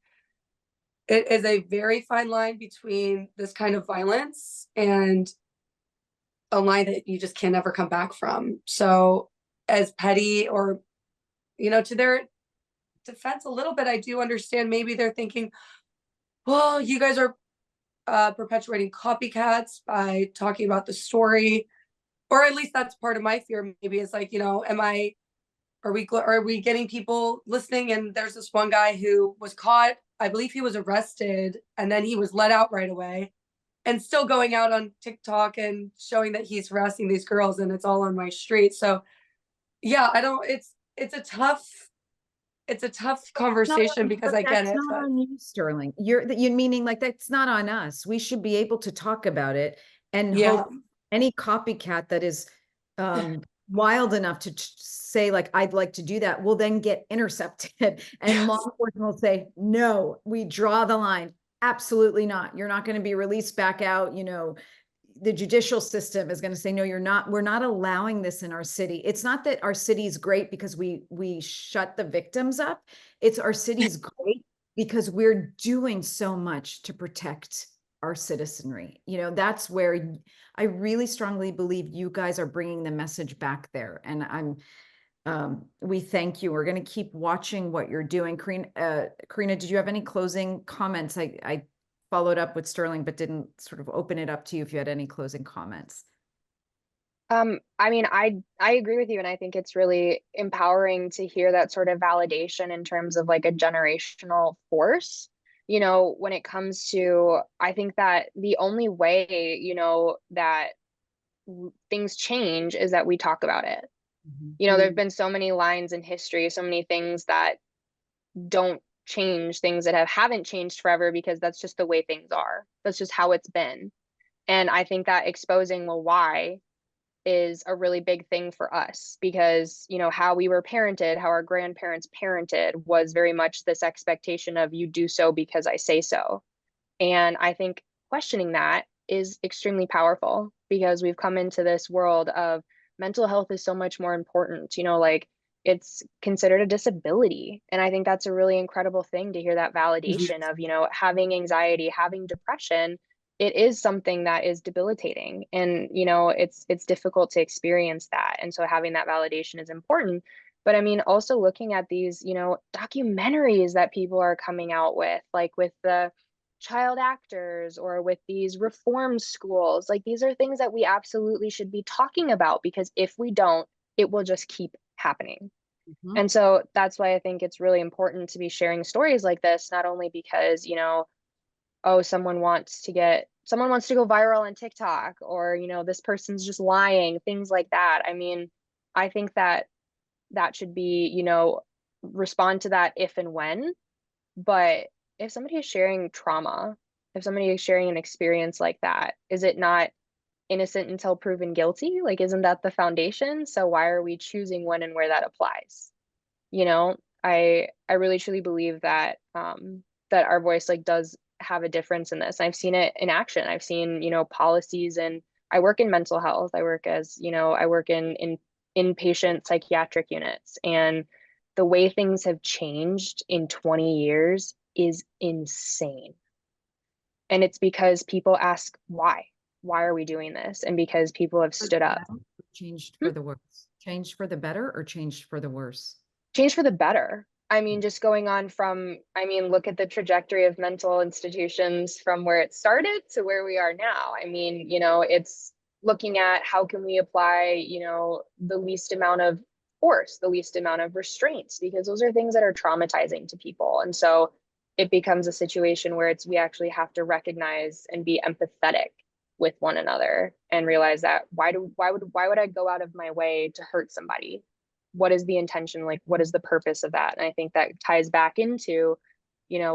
it is a very fine line between this kind of violence and a line that you just can never come back from. So as petty or, to their defense a little bit, I do understand maybe they're thinking, well, you guys are perpetuating copycats by talking about the story, or at least that's part of my fear. Maybe it's like, are we getting people listening? And there's this one guy who was caught. I believe he was arrested, and then he was let out right away, and still going out on TikTok and showing that he's harassing these girls, and it's all on my street. So yeah, I don't. It's a tough conversation because I get That's it, not but on you, Sterling. You're meaning like that's not on us. We should be able to talk about it and yeah, hope any copycat that is wild enough to say like I'd like to do that will then get intercepted, and law enforcement will say no, we draw the line. Absolutely not. You're not going to be released back out. The judicial system is going to say no, we're not allowing this in our city. It's not that our city's great because we shut the victims up. It's our city's great because we're doing so much to protect our citizenry. That's where I really strongly believe you guys are bringing the message back there, and we thank you. We're going to keep watching what you're doing. Karina, did you have any closing comments? I followed up with Sterling, but didn't sort of open it up to you if you had any closing comments. I mean, I agree with you, and I think it's really empowering to hear that sort of validation in terms of like a generational force. When it comes to, I think that the only way, that things change is that we talk about it. There have been so many lines in history, so many things that don't change, things that haven't changed forever because that's just the way things are. That's just how it's been. And I think that exposing, well, why is a really big thing for us because, how we were parented, how our grandparents parented was very much this expectation of you do so because I say so. And I think questioning that is extremely powerful because we've come into this world of mental health is so much more important, like it's considered a disability. And I think that's a really incredible thing to hear that validation of, having anxiety, having depression. It is something that is debilitating and, it's difficult to experience that. And so having that validation is important. But I mean, also looking at these, documentaries that people are coming out with, like with the child actors or with these reform schools, like these are things that we absolutely should be talking about because if we don't, it will just keep happening. And so that's why I think it's really important to be sharing stories like this, not only because, oh, someone wants to go viral on TikTok or, this person's just lying, things like that. I mean, I think that should be, respond to that if and when, but if somebody is sharing trauma, if somebody is sharing an experience like that, is it not innocent until proven guilty? Like, isn't that the foundation? So why are we choosing when and where that applies? I really truly believe that that our voice like does have a difference in this. I've seen it in action. I've seen, policies, and I work in mental health. I work in inpatient psychiatric units, and the way things have changed in 20 years is insane. And it's because people ask why are we doing this? And because people have stood up. Changed for the worse, changed for the better, or changed for the worse? Change for the better. I mean, just going on from, look at the trajectory of mental institutions from where it started to where we are now. I mean, it's looking at how can we apply, the least amount of force, the least amount of restraints, because those are things that are traumatizing to people. And so it becomes a situation where we actually have to recognize and be empathetic with one another and realize that why would I go out of my way to hurt somebody? What is the intention? Like, what is the purpose of that? And I think that ties back into,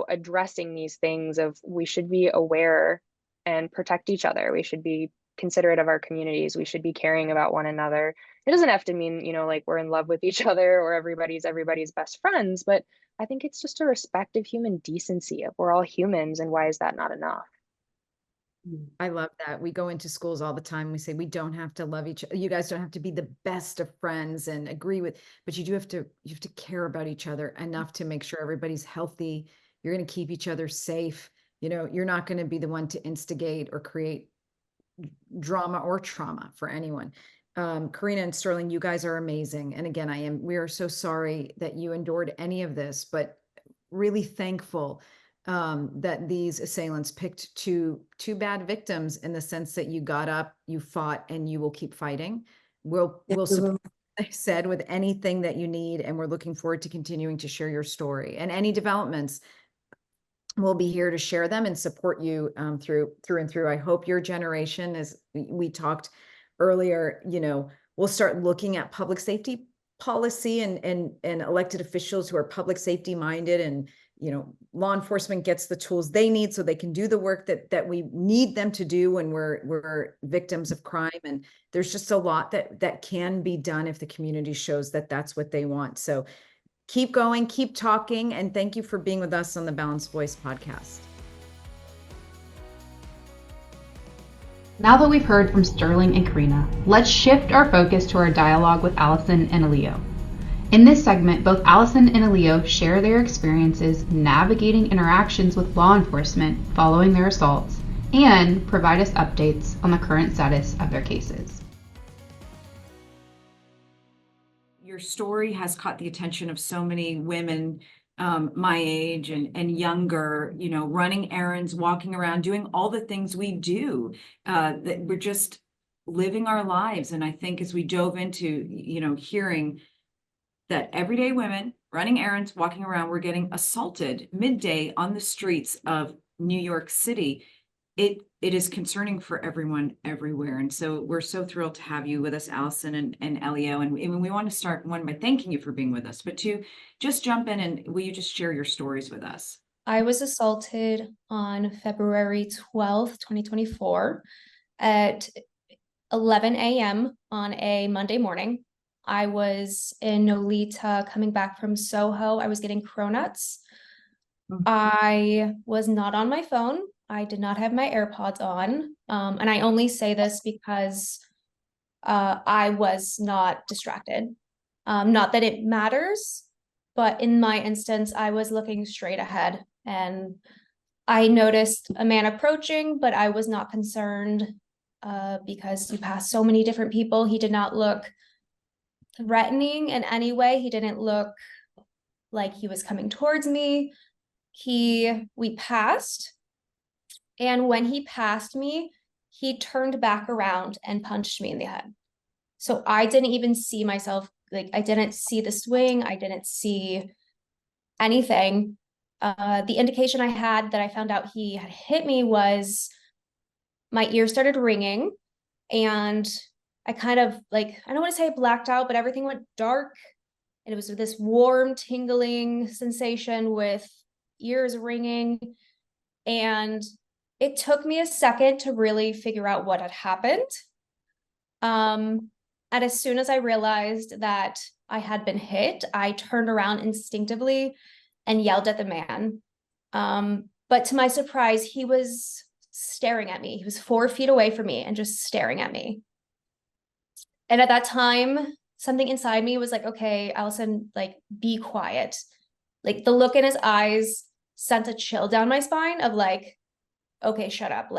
addressing these things of we should be aware and protect each other. We should be considerate of our communities. We should be caring about one another. It doesn't have to mean, like we're in love with each other or everybody's best friends, but I think it's just a respect of human decency of we're all humans, and why is that not enough? I love that. We go into schools all the time. We say we don't have to love each other. You guys don't have to be the best of friends and agree with, but you have to care about each other enough to make sure everybody's healthy. You're going to keep each other safe. You're not going to be the one to instigate or create drama or trauma for anyone. Karina and Sterling, you guys are amazing. And again, we are so sorry that you endured any of this, but really thankful that these assailants picked two bad victims, in the sense that you got up, you fought, and you will keep fighting. We'll support, like I said, with anything that you need, and we're looking forward to continuing to share your story, and any developments. We'll be here to share them and support you through and through. I hope your generation, as we talked earlier, we'll start looking at public safety policy and elected officials who are public safety minded, and law enforcement gets the tools they need so they can do the work that we need them to do when we're victims of crime. And there's just a lot that can be done if the community shows that that's what they want. So keep going, keep talking, and thank you for being with us on the Balanced Voice podcast. Now that we've heard from Sterling and Karina, let's shift our focus to our dialogue with Allison and Elio. In this segment, both Allison and Elio share their experiences navigating interactions with law enforcement following their assaults, and provide us updates on the current status of their cases. Your story has caught the attention of so many women my age and younger, running errands, walking around, doing all the things we do, that we're just living our lives. And I think as we dove into, hearing that everyday women running errands, walking around, were getting assaulted midday on the streets of New York City, it is concerning for everyone everywhere. And so we're so thrilled to have you with us, Allison and Elio. And we want to start, one, by thanking you for being with us, but two, just jump in and will you just share your stories with us? I was assaulted on February 12th, 2024 at 11 a.m. on a Monday morning. I was in Nolita coming back from Soho. I was getting cronuts. I was not on my phone. I did not have my AirPods on. And I only say this because I was not distracted. Not that it matters, but in my instance, I was looking straight ahead, and I noticed a man approaching, but I was not concerned because he passed so many different people. He did not look threatening in any way. He didn't look like he was coming towards me. We passed, and when he passed me, he turned back around and punched me in the head. So I didn't even see myself, I didn't see the swing, I didn't see anything. The indication I had that I found out he had hit me was my ear started ringing, and I kind of, I don't want to say blacked out, but everything went dark, and it was this warm, tingling sensation with ears ringing. And it took me a second to really figure out what had happened. And as soon as I realized that I had been hit, I turned around instinctively and yelled at the man. But to my surprise, he was staring at me. He was 4 feet away from me and just staring at me. And at that time, something inside me was like, okay, Allison, be quiet. The look in his eyes sent a chill down my spine of okay, shut up.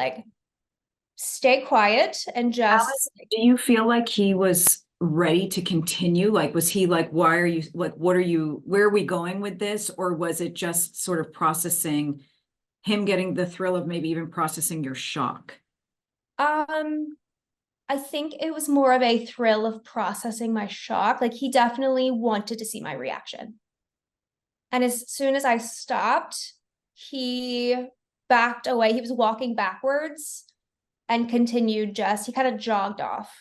Stay quiet and just. Alice, do you feel like he was ready to continue? Was he why are you, where are we going with this? Or was it just sort of processing him, getting the thrill of maybe even processing your shock? I think it was more of a thrill of processing my shock. He definitely wanted to see my reaction. And as soon as I stopped, he backed away. He was walking backwards and continued he kind of jogged off.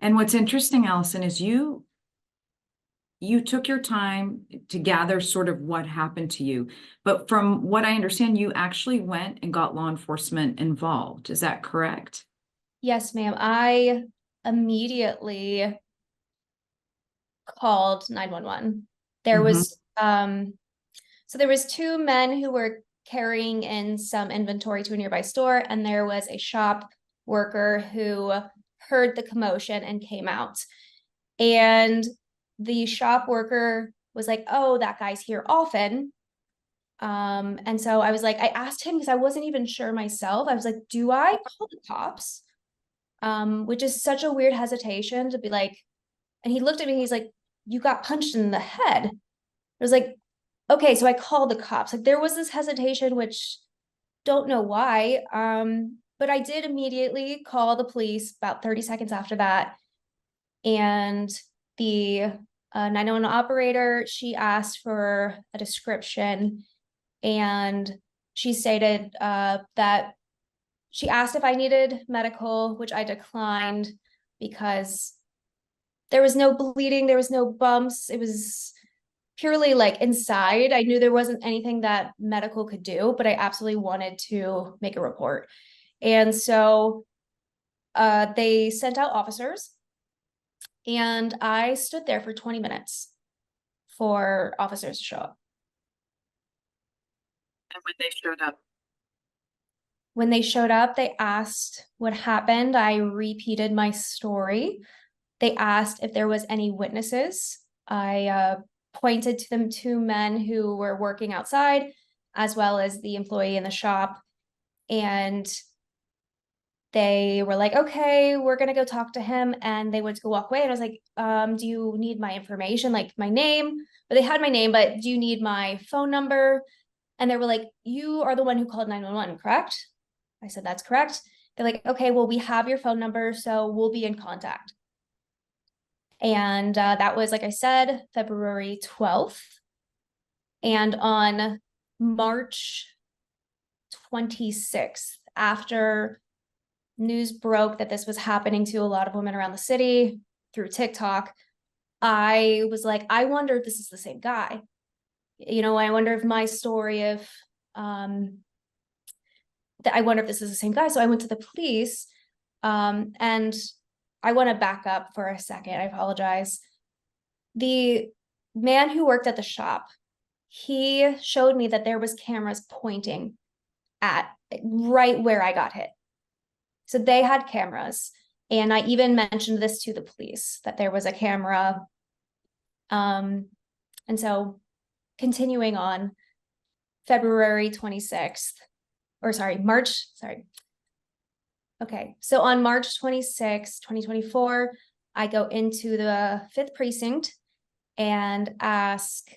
And what's interesting, Allison, is you took your time to gather sort of what happened to you. But from what I understand, you actually went and got law enforcement involved. Is that correct? Yes, ma'am. I immediately called 911. There was so there was 2 men who were carrying in some inventory to a nearby store, and there was a shop worker who heard the commotion and came out. And the shop worker was like, oh, that guy's here often. And so I was like, I asked him because I wasn't even sure myself. I was like, do I call the cops? Which is such a weird hesitation to be like, and he looked at me, he's like, you got punched in the head. I was like, okay, so I called the cops. Like there was this hesitation, which don't know why. But I did immediately call the police about 30 seconds after that. And the 911 operator, she asked for a description, and she stated that she asked if I needed medical, which I declined because there was no bleeding, there was no bumps. It was purely like inside. I knew there wasn't anything that medical could do, but I absolutely wanted to make a report. And so they sent out officers, and I stood there for 20 minutes for officers to show up. And when they showed up? When they showed up, they asked what happened. I repeated my story. They asked if there was any witnesses. I pointed to them two men who were working outside, as well as the employee in the shop. And they were like, okay, we're gonna go talk to him. And they went to go walk away. And I was like, do you need my information, like my name? But they had my name, but do you need my phone number? And they were like, you are the one who called 911, correct? I said, that's correct. They're like, okay, well, we have your phone number, so we'll be in contact. And that was, like I said, February 12th. And on March 26th, after news broke that this was happening to a lot of women around the city through TikTok, I was like, I wonder if this is the same guy. You know, I wonder if my story of, I wonder if this is the same guy. So I went to the police, and I want to back up for a second. I apologize. The man who worked at the shop, he showed me that there was cameras pointing at right where I got hit. So they had cameras. And I even mentioned this to the police, that there was a camera. And so continuing on, February 26th, or sorry, March, sorry. Okay, so on March 26, 2024, I go into the 5th precinct and ask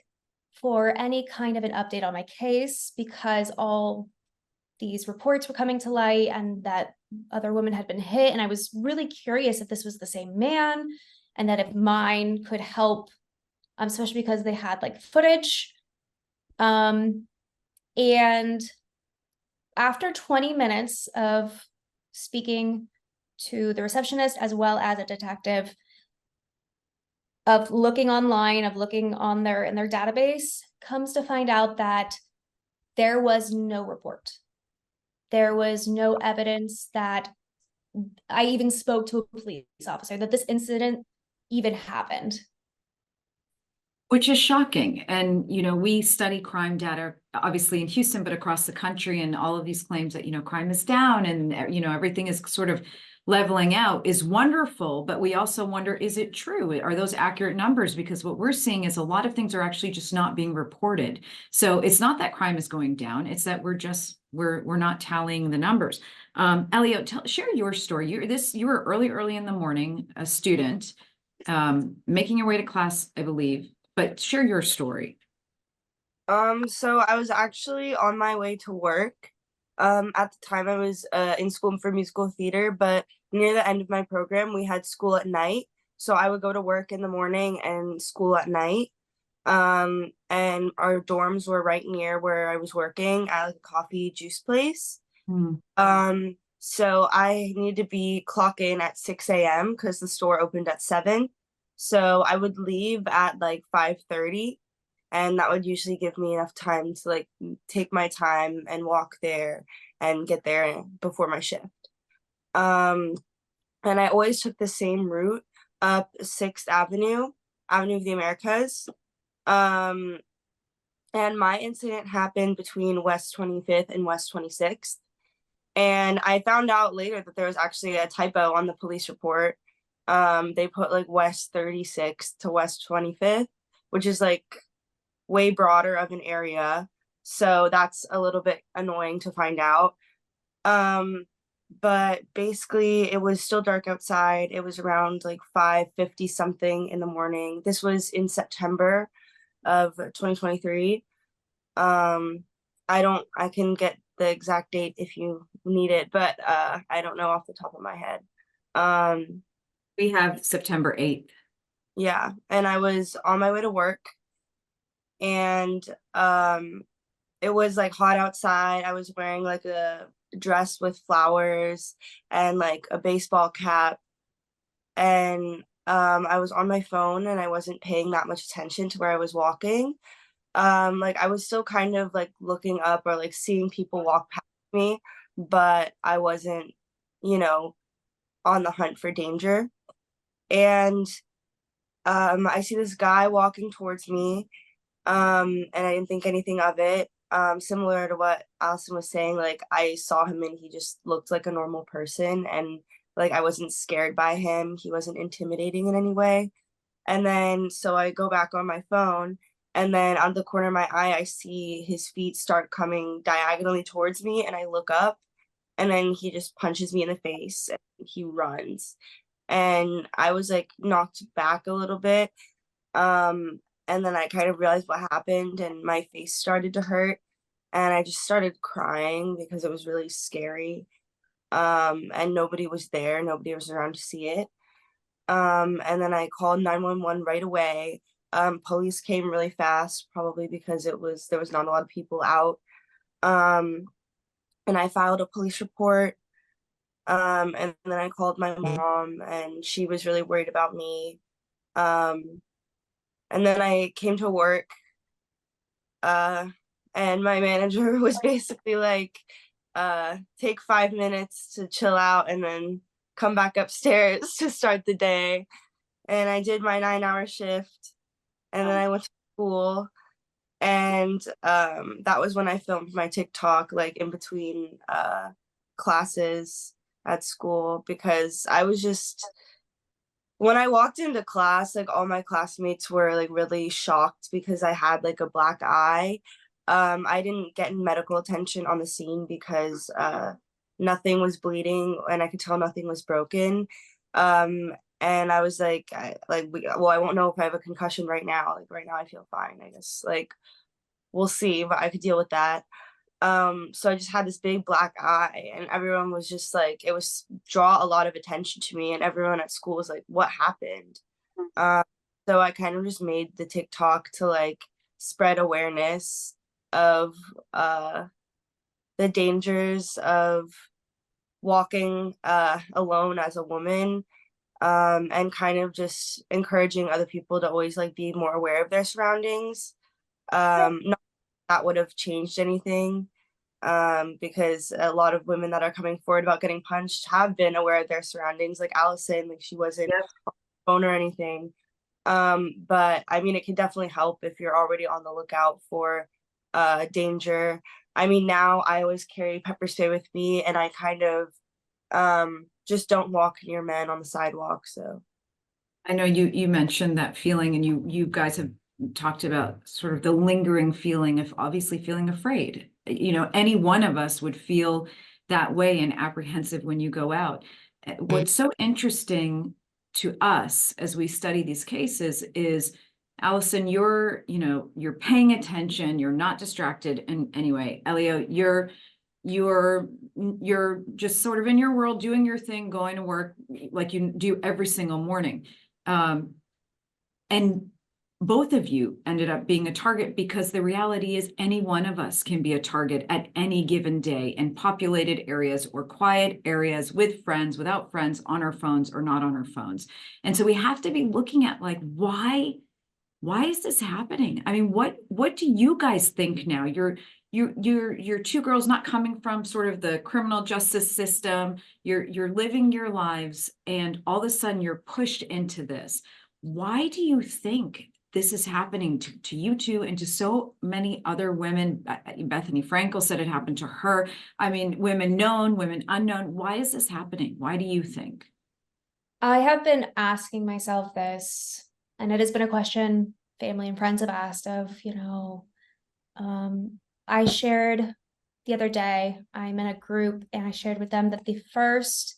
for any kind of an update on my case, because all these reports were coming to light and that other women had been hit. And I was really curious if this was the same man, and that if mine could help, especially because they had like footage. And after 20 minutes of speaking to the receptionist as well as a detective, of looking online, of looking on in their database, comes to find out that there was no report. There was no evidence that I even spoke to a police officer, that this incident even happened. Which is shocking. And, you know, we study crime data, obviously in Houston, but across the country, and all of these claims that, you know, crime is down and, you know, everything is sort of leveling out is wonderful. But we also wonder, is it true? Are those accurate numbers? Because what we're seeing is a lot of things are actually just not being reported. So it's not that crime is going down. It's that we're not tallying the numbers. Elliot, share your story. You were early in the morning, a student, making your way to class, I believe. But share your story. So I was actually on my way to work. At the time I was in school for musical theater, but near the end of my program, we had school at night. So I would go to work in the morning and school at night. And our dorms were right near where I was working at like a coffee juice place. So I needed to clock in at 6 a.m. because the store opened at 7. So I would leave at like 5:30, and that would usually give me enough time to like take my time and walk there and get there before my shift. And I always took the same route up 6th Avenue of the Americas. And my incident happened between West 25th and West 26th. And I found out later that there was actually a typo on the police report. They put like West 36th to West 25th, which is like way broader of an area. So that's a little bit annoying to find out. But basically it was still dark outside. It was around like 5:50 something in the morning. This was in September of 2023. I can get the exact date if you need it, but I don't know off the top of my head. We have September 8th. Yeah, and I was on my way to work, and it was like hot outside. I was wearing like a dress with flowers and like a baseball cap, and I was on my phone and I wasn't paying that much attention to where I was walking. Like I was still kind of like looking up or like seeing people walk past me, but I wasn't, you know, on the hunt for danger. And I see this guy walking towards me, and I didn't think anything of it. Similar to what Allison was saying, like I saw him and he just looked like a normal person, and like I wasn't scared by him. He wasn't intimidating in any way. And then so I go back on my phone, and then out of the corner of my eye, I see his feet start coming diagonally towards me, and I look up, and then he just punches me in the face and he runs. And I was like knocked back a little bit. And then I kind of realized what happened, and my face started to hurt, and I just started crying because it was really scary. And nobody was there, nobody was around to see it. And then I called 911 right away. Police came really fast, probably because there was not a lot of people out. And I filed a police report. And then I called my mom, and she was really worried about me. And then I came to work, and my manager was basically like, take 5 minutes to chill out and then come back upstairs to start the day. And I did my 9-hour shift, and then I went to school, and that was when I filmed my TikTok, like in between classes at school, because I was just, when I walked into class, like all my classmates were like really shocked because I had like a black eye. I didn't get medical attention on the scene because nothing was bleeding and I could tell nothing was broken. And I was like, I won't know if I have a concussion right now. Like right now I feel fine. I guess like we'll see, but I could deal with that. So I just had this big black eye, and everyone was just like, it was draw a lot of attention to me, and everyone at school was like, what happened? So I kind of just made the TikTok to like spread awareness of the dangers of walking alone as a woman, and kind of just encouraging other people to always like be more aware of their surroundings. Not that would have changed anything, because a lot of women that are coming forward about getting punched have been aware of their surroundings, like Allison, like she wasn't on the phone or anything. But I mean, it can definitely help if you're already on the lookout for danger. I mean, now I always carry pepper spray with me, and I kind of just don't walk near men on the sidewalk. So I know you mentioned that feeling, and you guys have talked about sort of the lingering feeling of obviously feeling afraid. You know, any one of us would feel that way and apprehensive when you go out. What's so interesting to us as we study these cases is, Allison, you're paying attention, you're not distracted. And anyway, Elio, you're just sort of in your world, doing your thing, going to work like you do every single morning. And both of you ended up being a target, because the reality is any one of us can be a target at any given day in populated areas or quiet areas, with friends, without friends, on our phones or not on our phones. And so we have to be looking at like, why is this happening? I mean, what do you guys think now? You're two girls not coming from sort of the criminal justice system. You're living your lives, and all of a sudden you're pushed into this. Why do you think this is happening to you two and to so many other women? Bethany Frankel said it happened to her. I mean, women known, women unknown. Why is this happening? Why do you think? I have been asking myself this, and it has been a question family and friends have asked of, I shared the other day, I'm in a group and I shared with them that the first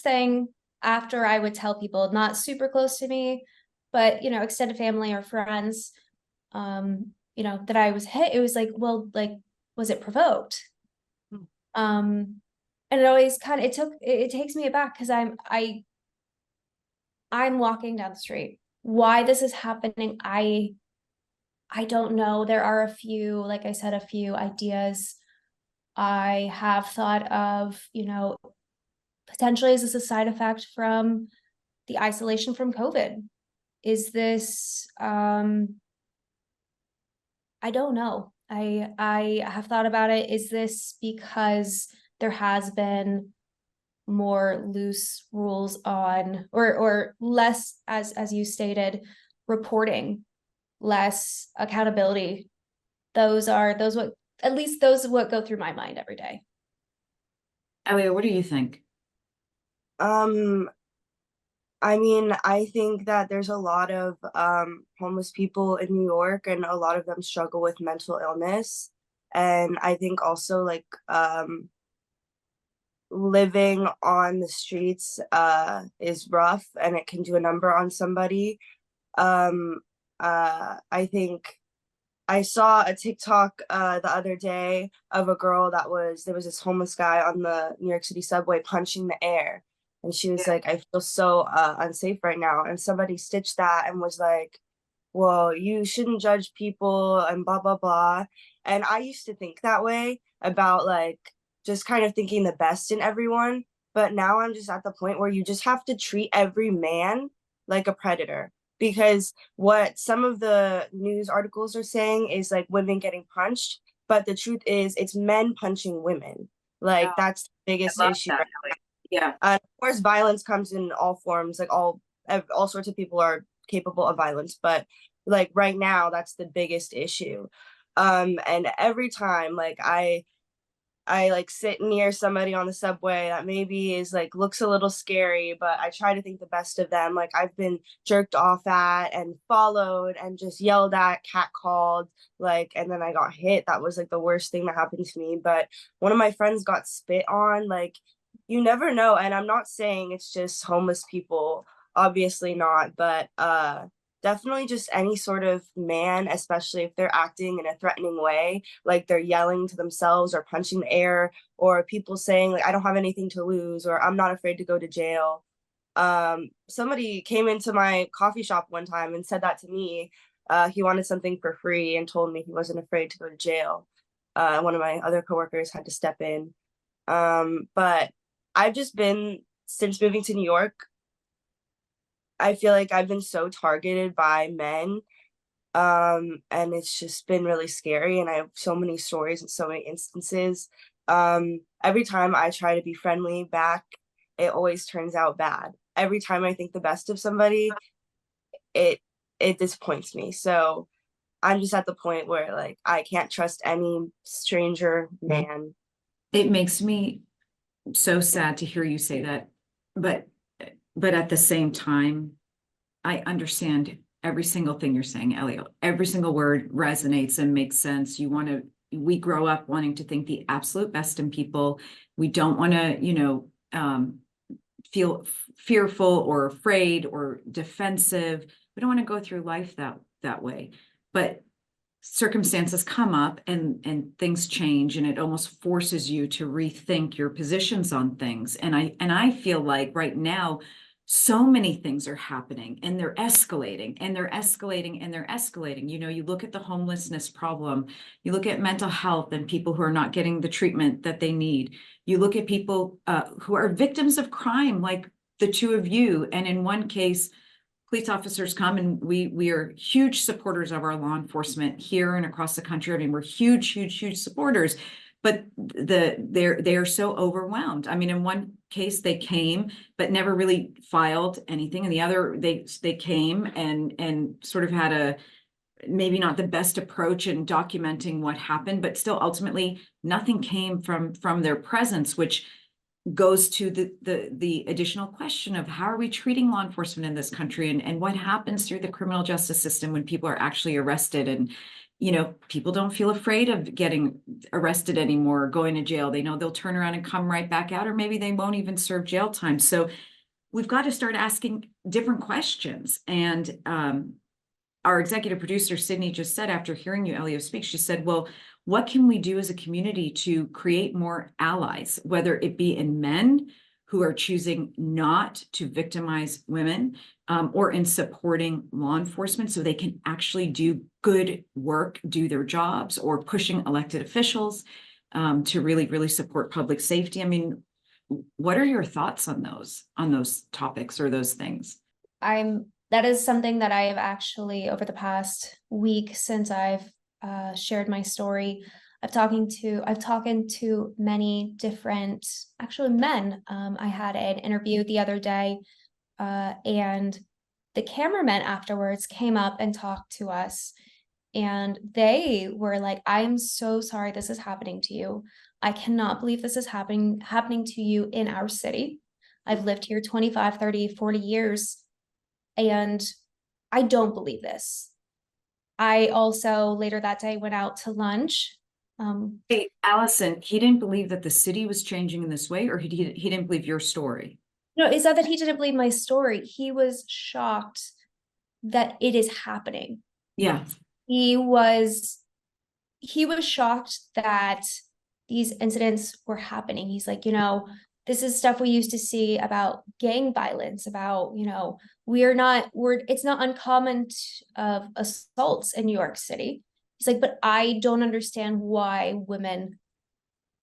thing after I would tell people not super close to me, but, you know, extended family or friends, you know, that I was hit, it was like, well, like, was it provoked? And it always kind of, it takes me aback because I'm walking down the street. Why this is happening, I don't know. There are a few, like I said, a few ideas I have thought of, you know, potentially is this a side effect from the isolation from COVID? Is this I don't know. I have thought about it. Is this because there has been more loose rules on or less, as you stated, reporting, less accountability? Those what, at least those what go through my mind every day. Elliot, what do you think? I mean, I think that there's a lot of homeless people in New York, and a lot of them struggle with mental illness. And I think also like living on the streets is rough, and it can do a number on somebody. I think I saw a TikTok the other day of a girl there was this homeless guy on the New York City subway punching the air. And she was like, I feel so unsafe right now. And somebody stitched that and was like, well, you shouldn't judge people and blah, blah, blah. And I used to think that way about like just kind of thinking the best in everyone. But now I'm just at the point where you just have to treat every man like a predator. Because what some of the news articles are saying is like women getting punched. But the truth is it's men punching women. Like that's the biggest issue. That. Yeah. Of course, violence comes in all forms. Like all sorts of people are capable of violence, but like right now, that's the biggest issue. And every time, like I like sit near somebody on the subway that maybe is like looks a little scary, but I try to think the best of them. Like I've been jerked off at and followed and just yelled at, catcalled, like, and then I got hit. That was like the worst thing that happened to me. But one of my friends got spit on. Like, you never know. And I'm not saying it's just homeless people, obviously not, but definitely just any sort of man, especially if they're acting in a threatening way, like they're yelling to themselves or punching the air, or people saying like, I don't have anything to lose, or I'm not afraid to go to jail. Somebody came into my coffee shop one time and said that to me. He wanted something for free and told me he wasn't afraid to go to jail. One of my other coworkers had to step in. But I've just been, since moving to New York, I feel like I've been so targeted by men. And it's just been really scary. And I have so many stories and so many instances. Every time I try to be friendly back, it always turns out bad. Every time I think the best of somebody, it disappoints me. So I'm just at the point where like I can't trust any stranger man. It makes me so sad to hear you say that, but at the same time, I understand every single thing you're saying, Elliot. Every single word resonates and makes sense. We grow up wanting to think the absolute best in people. We don't want to, feel fearful or afraid or defensive. We don't want to go through life that way. But circumstances come up and things change, and it almost forces you to rethink your positions on things. And I feel like right now, so many things are happening and they're escalating and they're escalating and they're escalating. You look at the homelessness problem, you look at mental health and people who are not getting the treatment that they need. You look at people who are victims of crime, like the two of you. And in one case, police officers come, and we are huge supporters of our law enforcement here and across the country. I mean, we're huge supporters, but they are so overwhelmed. I mean, in one case they came but never really filed anything, and the other they came and sort of had a maybe not the best approach in documenting what happened, but still ultimately nothing came from their presence, which goes to the additional question of how are we treating law enforcement in this country, and what happens through the criminal justice system when people are actually arrested. And people don't feel afraid of getting arrested anymore, or going to jail. They know they'll turn around and come right back out, or maybe they won't even serve jail time. So we've got to start asking different questions. And our executive producer, Sydney, just said, after hearing you, Elio, speak, she said, well, what can we do as a community to create more allies, whether it be in men who are choosing not to victimize women, or in supporting law enforcement so they can actually do good work, do their jobs, or pushing elected officials to really, really support public safety. I mean, what are your thoughts on those topics or those things? That is something that I have actually, over the past week since I've shared my story, I've talked to many different, actually men. I had an interview the other day, and the cameramen afterwards came up and talked to us, and they were like, I am so sorry this is happening to you. I cannot believe this is happening to you in our city. I've lived here 25, 30, 40 years. And I don't believe this. I also later that day went out to lunch. Hey, Allison, he didn't believe that the city was changing in this way, or he didn't believe your story? No, it's not that he didn't believe my story. He was shocked that it is happening. Yeah. He was shocked that these incidents were happening. He's like, this is stuff we used to see about gang violence, about, it's not uncommon of assaults in New York City. He's like, but I don't understand why women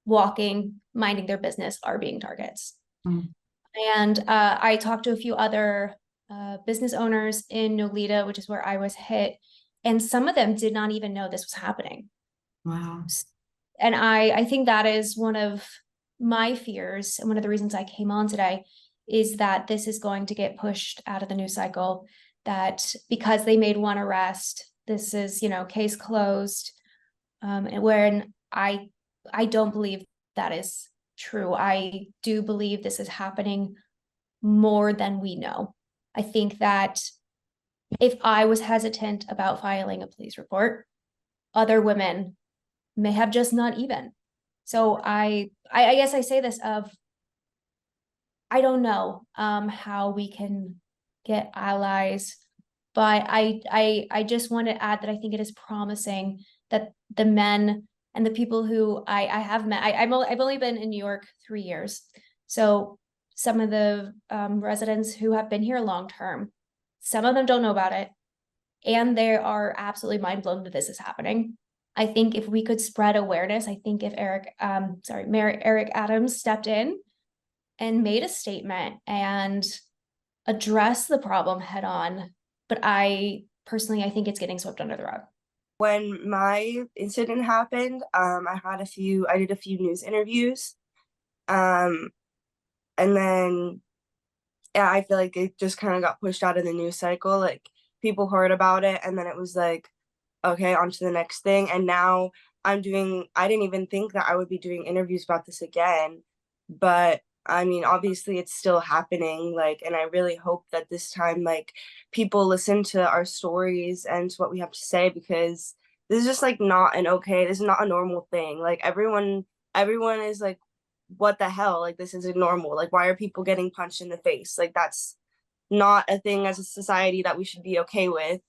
walking, minding their business are being targets. Mm. And I talked to a few other business owners in Nolita, which is where I was hit. And some of them did not even know this was happening. Wow. And I think that is one of my fears, and one of the reasons I came on today, is that this is going to get pushed out of the news cycle, that because they made one arrest, this is, case closed. And when I don't believe that is true. I do believe this is happening more than we know. I think that if I was hesitant about filing a police report, other women may have just not even. So I guess I say this of, I don't know how we can get allies, but I just want to add that I think it is promising that the men and the people who I have met, I've only been in New York 3 years. So some of the residents who have been here long term, some of them don't know about it, and they are absolutely mind blown that this is happening. I think if we could spread awareness, I think if Mayor Eric Adams stepped in and made a statement and addressed the problem head on, but I think it's getting swept under the rug. When my incident happened, I did a few news interviews, and then I feel like it just kind of got pushed out of the news cycle. Like, people heard about it, and then it was like, okay, on to the next thing. And now I didn't even think that I would be doing interviews about this again, but I mean, obviously it's still happening, and I really hope that this time, people listen to our stories and to what we have to say, because this is just this is not a normal thing. Everyone is like, what the hell? This isn't normal. Why are people getting punched in the face? That's not a thing as a society that we should be okay with.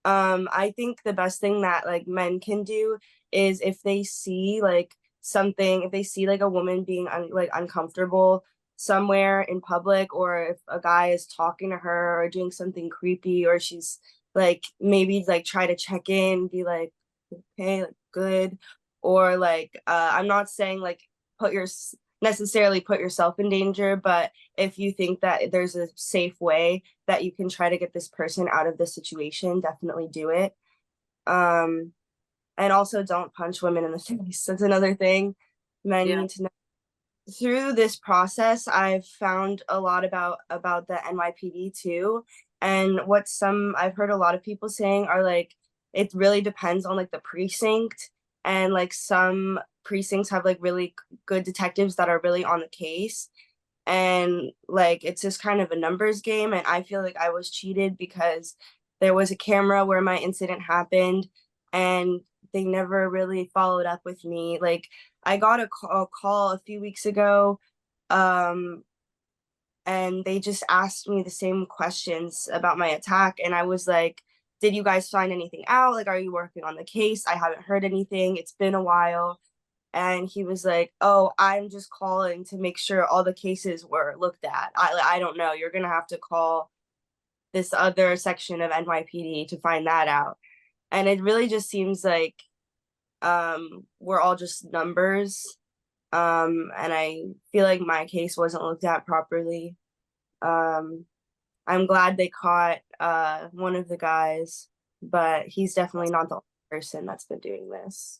I think the best thing that men can do is, if they see if they see a woman being uncomfortable somewhere in public, or if a guy is talking to her or doing something creepy, or she's maybe try to check in, be like, okay, good, or I'm not saying necessarily put yourself in danger, but if you think that there's a safe way that you can try to get this person out of the situation, definitely do it. And also, don't punch women in the face. That's another thing men need to know. Through this process, I've found a lot about the NYPD too, and I've heard a lot of people saying are it really depends on the precinct, and some precincts have really good detectives that are really on the case, and it's just kind of a numbers game. And I feel like I was cheated, because there was a camera where my incident happened, and they never really followed up with me. Like, I got a call a few weeks ago, and they just asked me the same questions about my attack, and I was like, did you guys find anything out? Like, are you working on the case? I haven't heard anything. It's been a while. And he was like, oh, I'm just calling to make sure all the cases were looked at. I don't know. You're going to have to call this other section of NYPD to find that out. And it really just seems like we're all just numbers. And I feel like my case wasn't looked at properly. I'm glad they caught one of the guys, but he's definitely not the only person that's been doing this.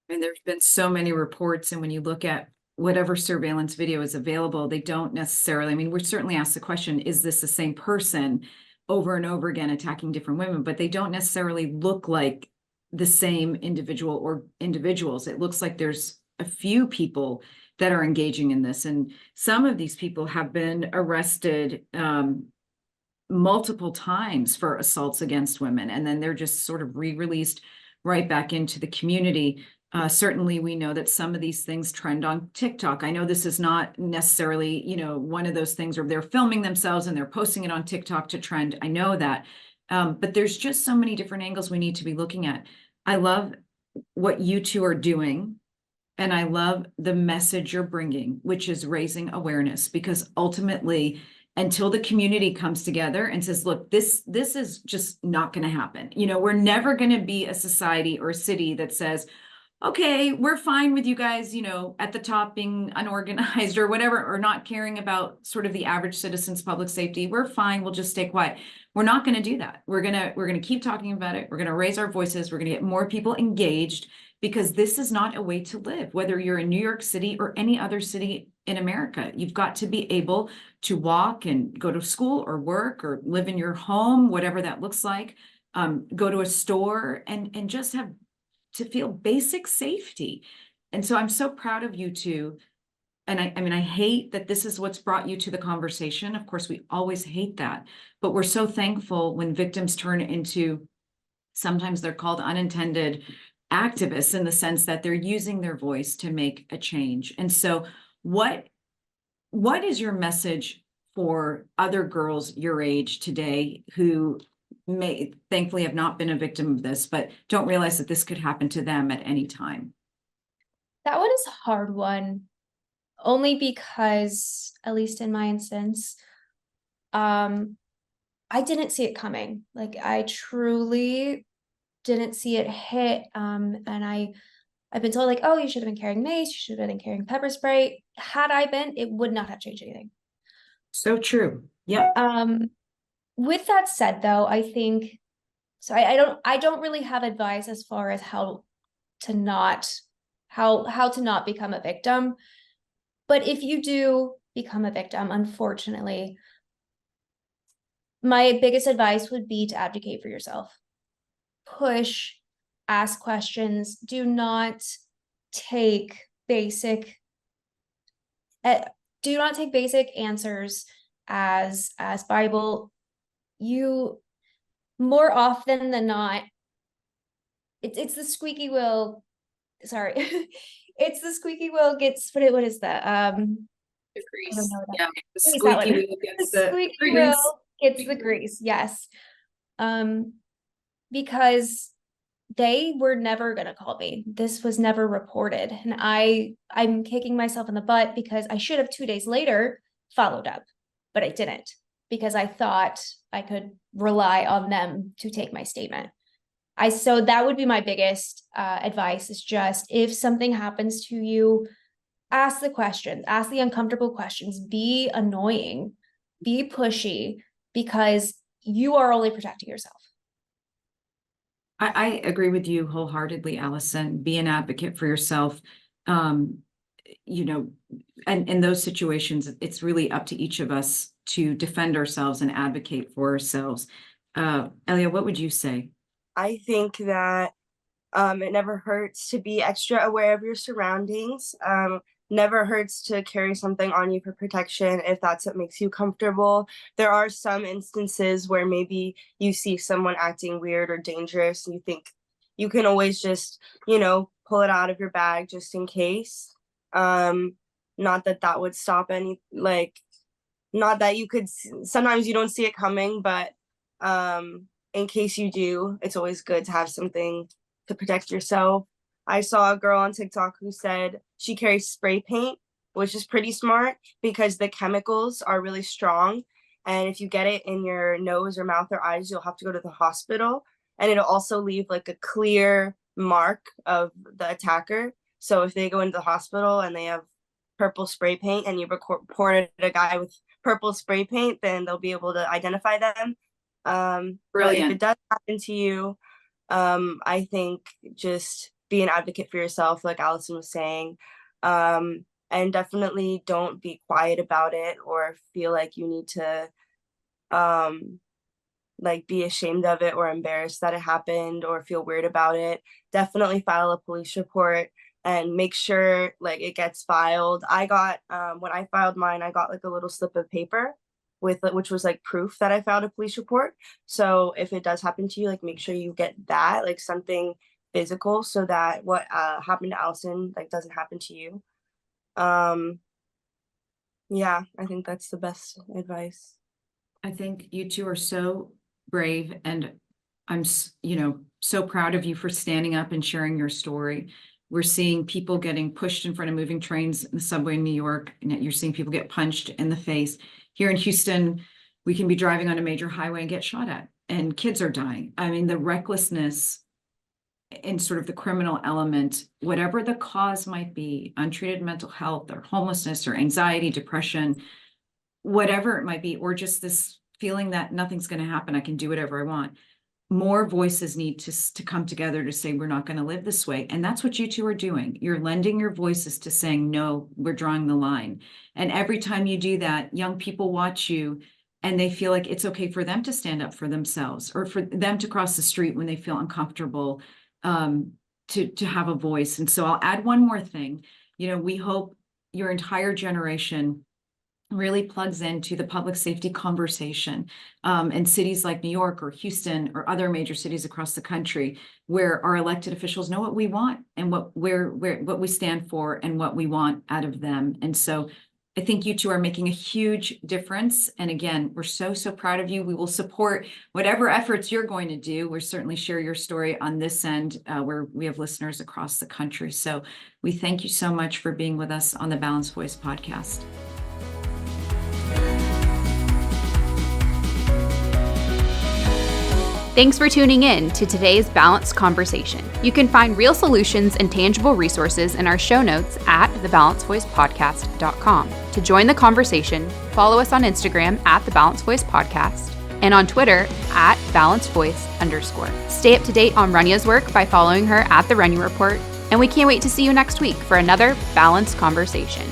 And there's been so many reports, and when you look at whatever surveillance video is available, they don't necessarily, I mean, we certainly ask the question, is this the same person over and over again attacking different women? But they don't necessarily look like the same individual or individuals. It looks like there's a few people that are engaging in this, and some of these people have been arrested multiple times for assaults against women, and then they're just sort of re-released right back into the community. Certainly, we know that some of these things trend on TikTok. I know this is not necessarily, you know, one of those things where they're filming themselves and they're posting it on TikTok to trend. I know that. But there's just so many different angles we need to be looking at. I love what you two are doing. And I love the message you're bringing, which is raising awareness, because ultimately, until the community comes together and says, look, this is just not going to happen. You know, we're never going to be a society or a city that says, okay, we're fine with you guys, you know, at the top being unorganized or whatever, or not caring about sort of the average citizen's public safety. We're fine. We'll just stay quiet. We're not going to do that. We're going to keep talking about it. We're going to raise our voices. We're going to get more people engaged, because this is not a way to live. Whether you're in New York City or any other city in America, you've got to be able to walk and go to school or work or live in your home, whatever that looks like, go to a store and just have to feel basic safety. And so I'm so proud of you two. And I mean, I hate that this is what's brought you to the conversation. Of course, we always hate that, but we're so thankful when victims turn into, sometimes they're called unintended activists, in the sense that they're using their voice to make a change. And so what is your message for other girls your age today who may thankfully have not been a victim of this, but don't realize that this could happen to them at any time? That one is a hard one, only because, at least in my instance, I didn't see it coming. Like, I truly didn't see it hit. And I've been told, like, oh, you should have been carrying mace, you should have been carrying pepper spray. Had I been, it would not have changed anything. So true. Yep. With that said, though, I think so. I don't really have advice as far as how to not become a victim. But if you do become a victim, unfortunately, my biggest advice would be to advocate for yourself. Push, ask questions. Do not take basic answers as Bible. You, more often than not, it's the squeaky wheel. Sorry, it's the squeaky wheel gets what is that? The grease. I don't know Yeah, the Grease, squeaky wheel gets the squeaky wheel gets the grease. Yes, because they were never going to call me. This was never reported. And I'm kicking myself in the butt, because I should have 2 days later followed up, but I didn't, because I thought I could rely on them to take my statement. So that would be my biggest advice, is just, if something happens to you, ask the questions, ask the uncomfortable questions, be annoying, be pushy, because you are only protecting yourself. I agree with you wholeheartedly, Allison. Be an advocate for yourself. You know, and in those situations, it's really up to each of us to defend ourselves and advocate for ourselves. Elia, what would you say? I think that it never hurts to be extra aware of your surroundings. Never hurts to carry something on you for protection if that's what makes you comfortable. There are some instances where maybe you see someone acting weird or dangerous and you think you can always just, pull it out of your bag just in case. Not that would stop any, like, not that you could, sometimes you don't see it coming, but in case you do, it's always good to have something to protect yourself. I saw a girl on TikTok who said she carries spray paint, which is pretty smart because the chemicals are really strong. And if you get it in your nose or mouth or eyes, you'll have to go to the hospital. And it'll also leave like a clear mark of the attacker. So if they go into the hospital and they have purple spray paint and you reported a guy with purple spray paint, then they'll be able to identify them. But if it does happen to you, I think just be an advocate for yourself, like Allison was saying, and definitely don't be quiet about it or feel like you need to like be ashamed of it or embarrassed that it happened or feel weird about it. Definitely file a police report and make sure like it gets filed. I got when I filed mine, I got like a little slip of paper with which was like proof that I filed a police report. So if it does happen to you, like make sure you get that, like something physical, so that what happened to Allison like doesn't happen to you. Yeah, I think that's the best advice. I think you two are so brave, and I'm, so proud of you for standing up and sharing your story. We're seeing people getting pushed in front of moving trains in the subway in New York, and you're seeing people get punched in the face. Here in Houston, we can be driving on a major highway and get shot at, and kids are dying. I mean, the recklessness and sort of the criminal element, whatever the cause might be, untreated mental health or homelessness or anxiety, depression, whatever it might be, or just this feeling that nothing's going to happen, I can do whatever I want. More voices need to come together to say, we're not going to live this way. And that's what you two are doing. You're lending your voices to saying, no, we're drawing the line. And every time you do that, young people watch you and they feel like it's okay for them to stand up for themselves, or for them to cross the street when they feel uncomfortable, to have a voice. And so I'll add one more thing. We hope your entire generation really plugs into the public safety conversation in cities like New York or Houston or other major cities across the country, where our elected officials know what we want and what we stand for and what we want out of them. And so I think you two are making a huge difference. And again, we're so, so proud of you. We will support whatever efforts you're going to do. We'll certainly share your story on this end, where we have listeners across the country. So we thank you so much for being with us on the Balanced Voice podcast. Thanks for tuning in to today's Balanced Conversation. You can find real solutions and tangible resources in our show notes at thebalancedvoicepodcast.com. To join the conversation, follow us on Instagram at The Balanced Voice Podcast and on Twitter at @BalancedVoice_. Stay up to date on Rania's work by following her at The Rania Report, and we can't wait to see you next week for another Balanced Conversation.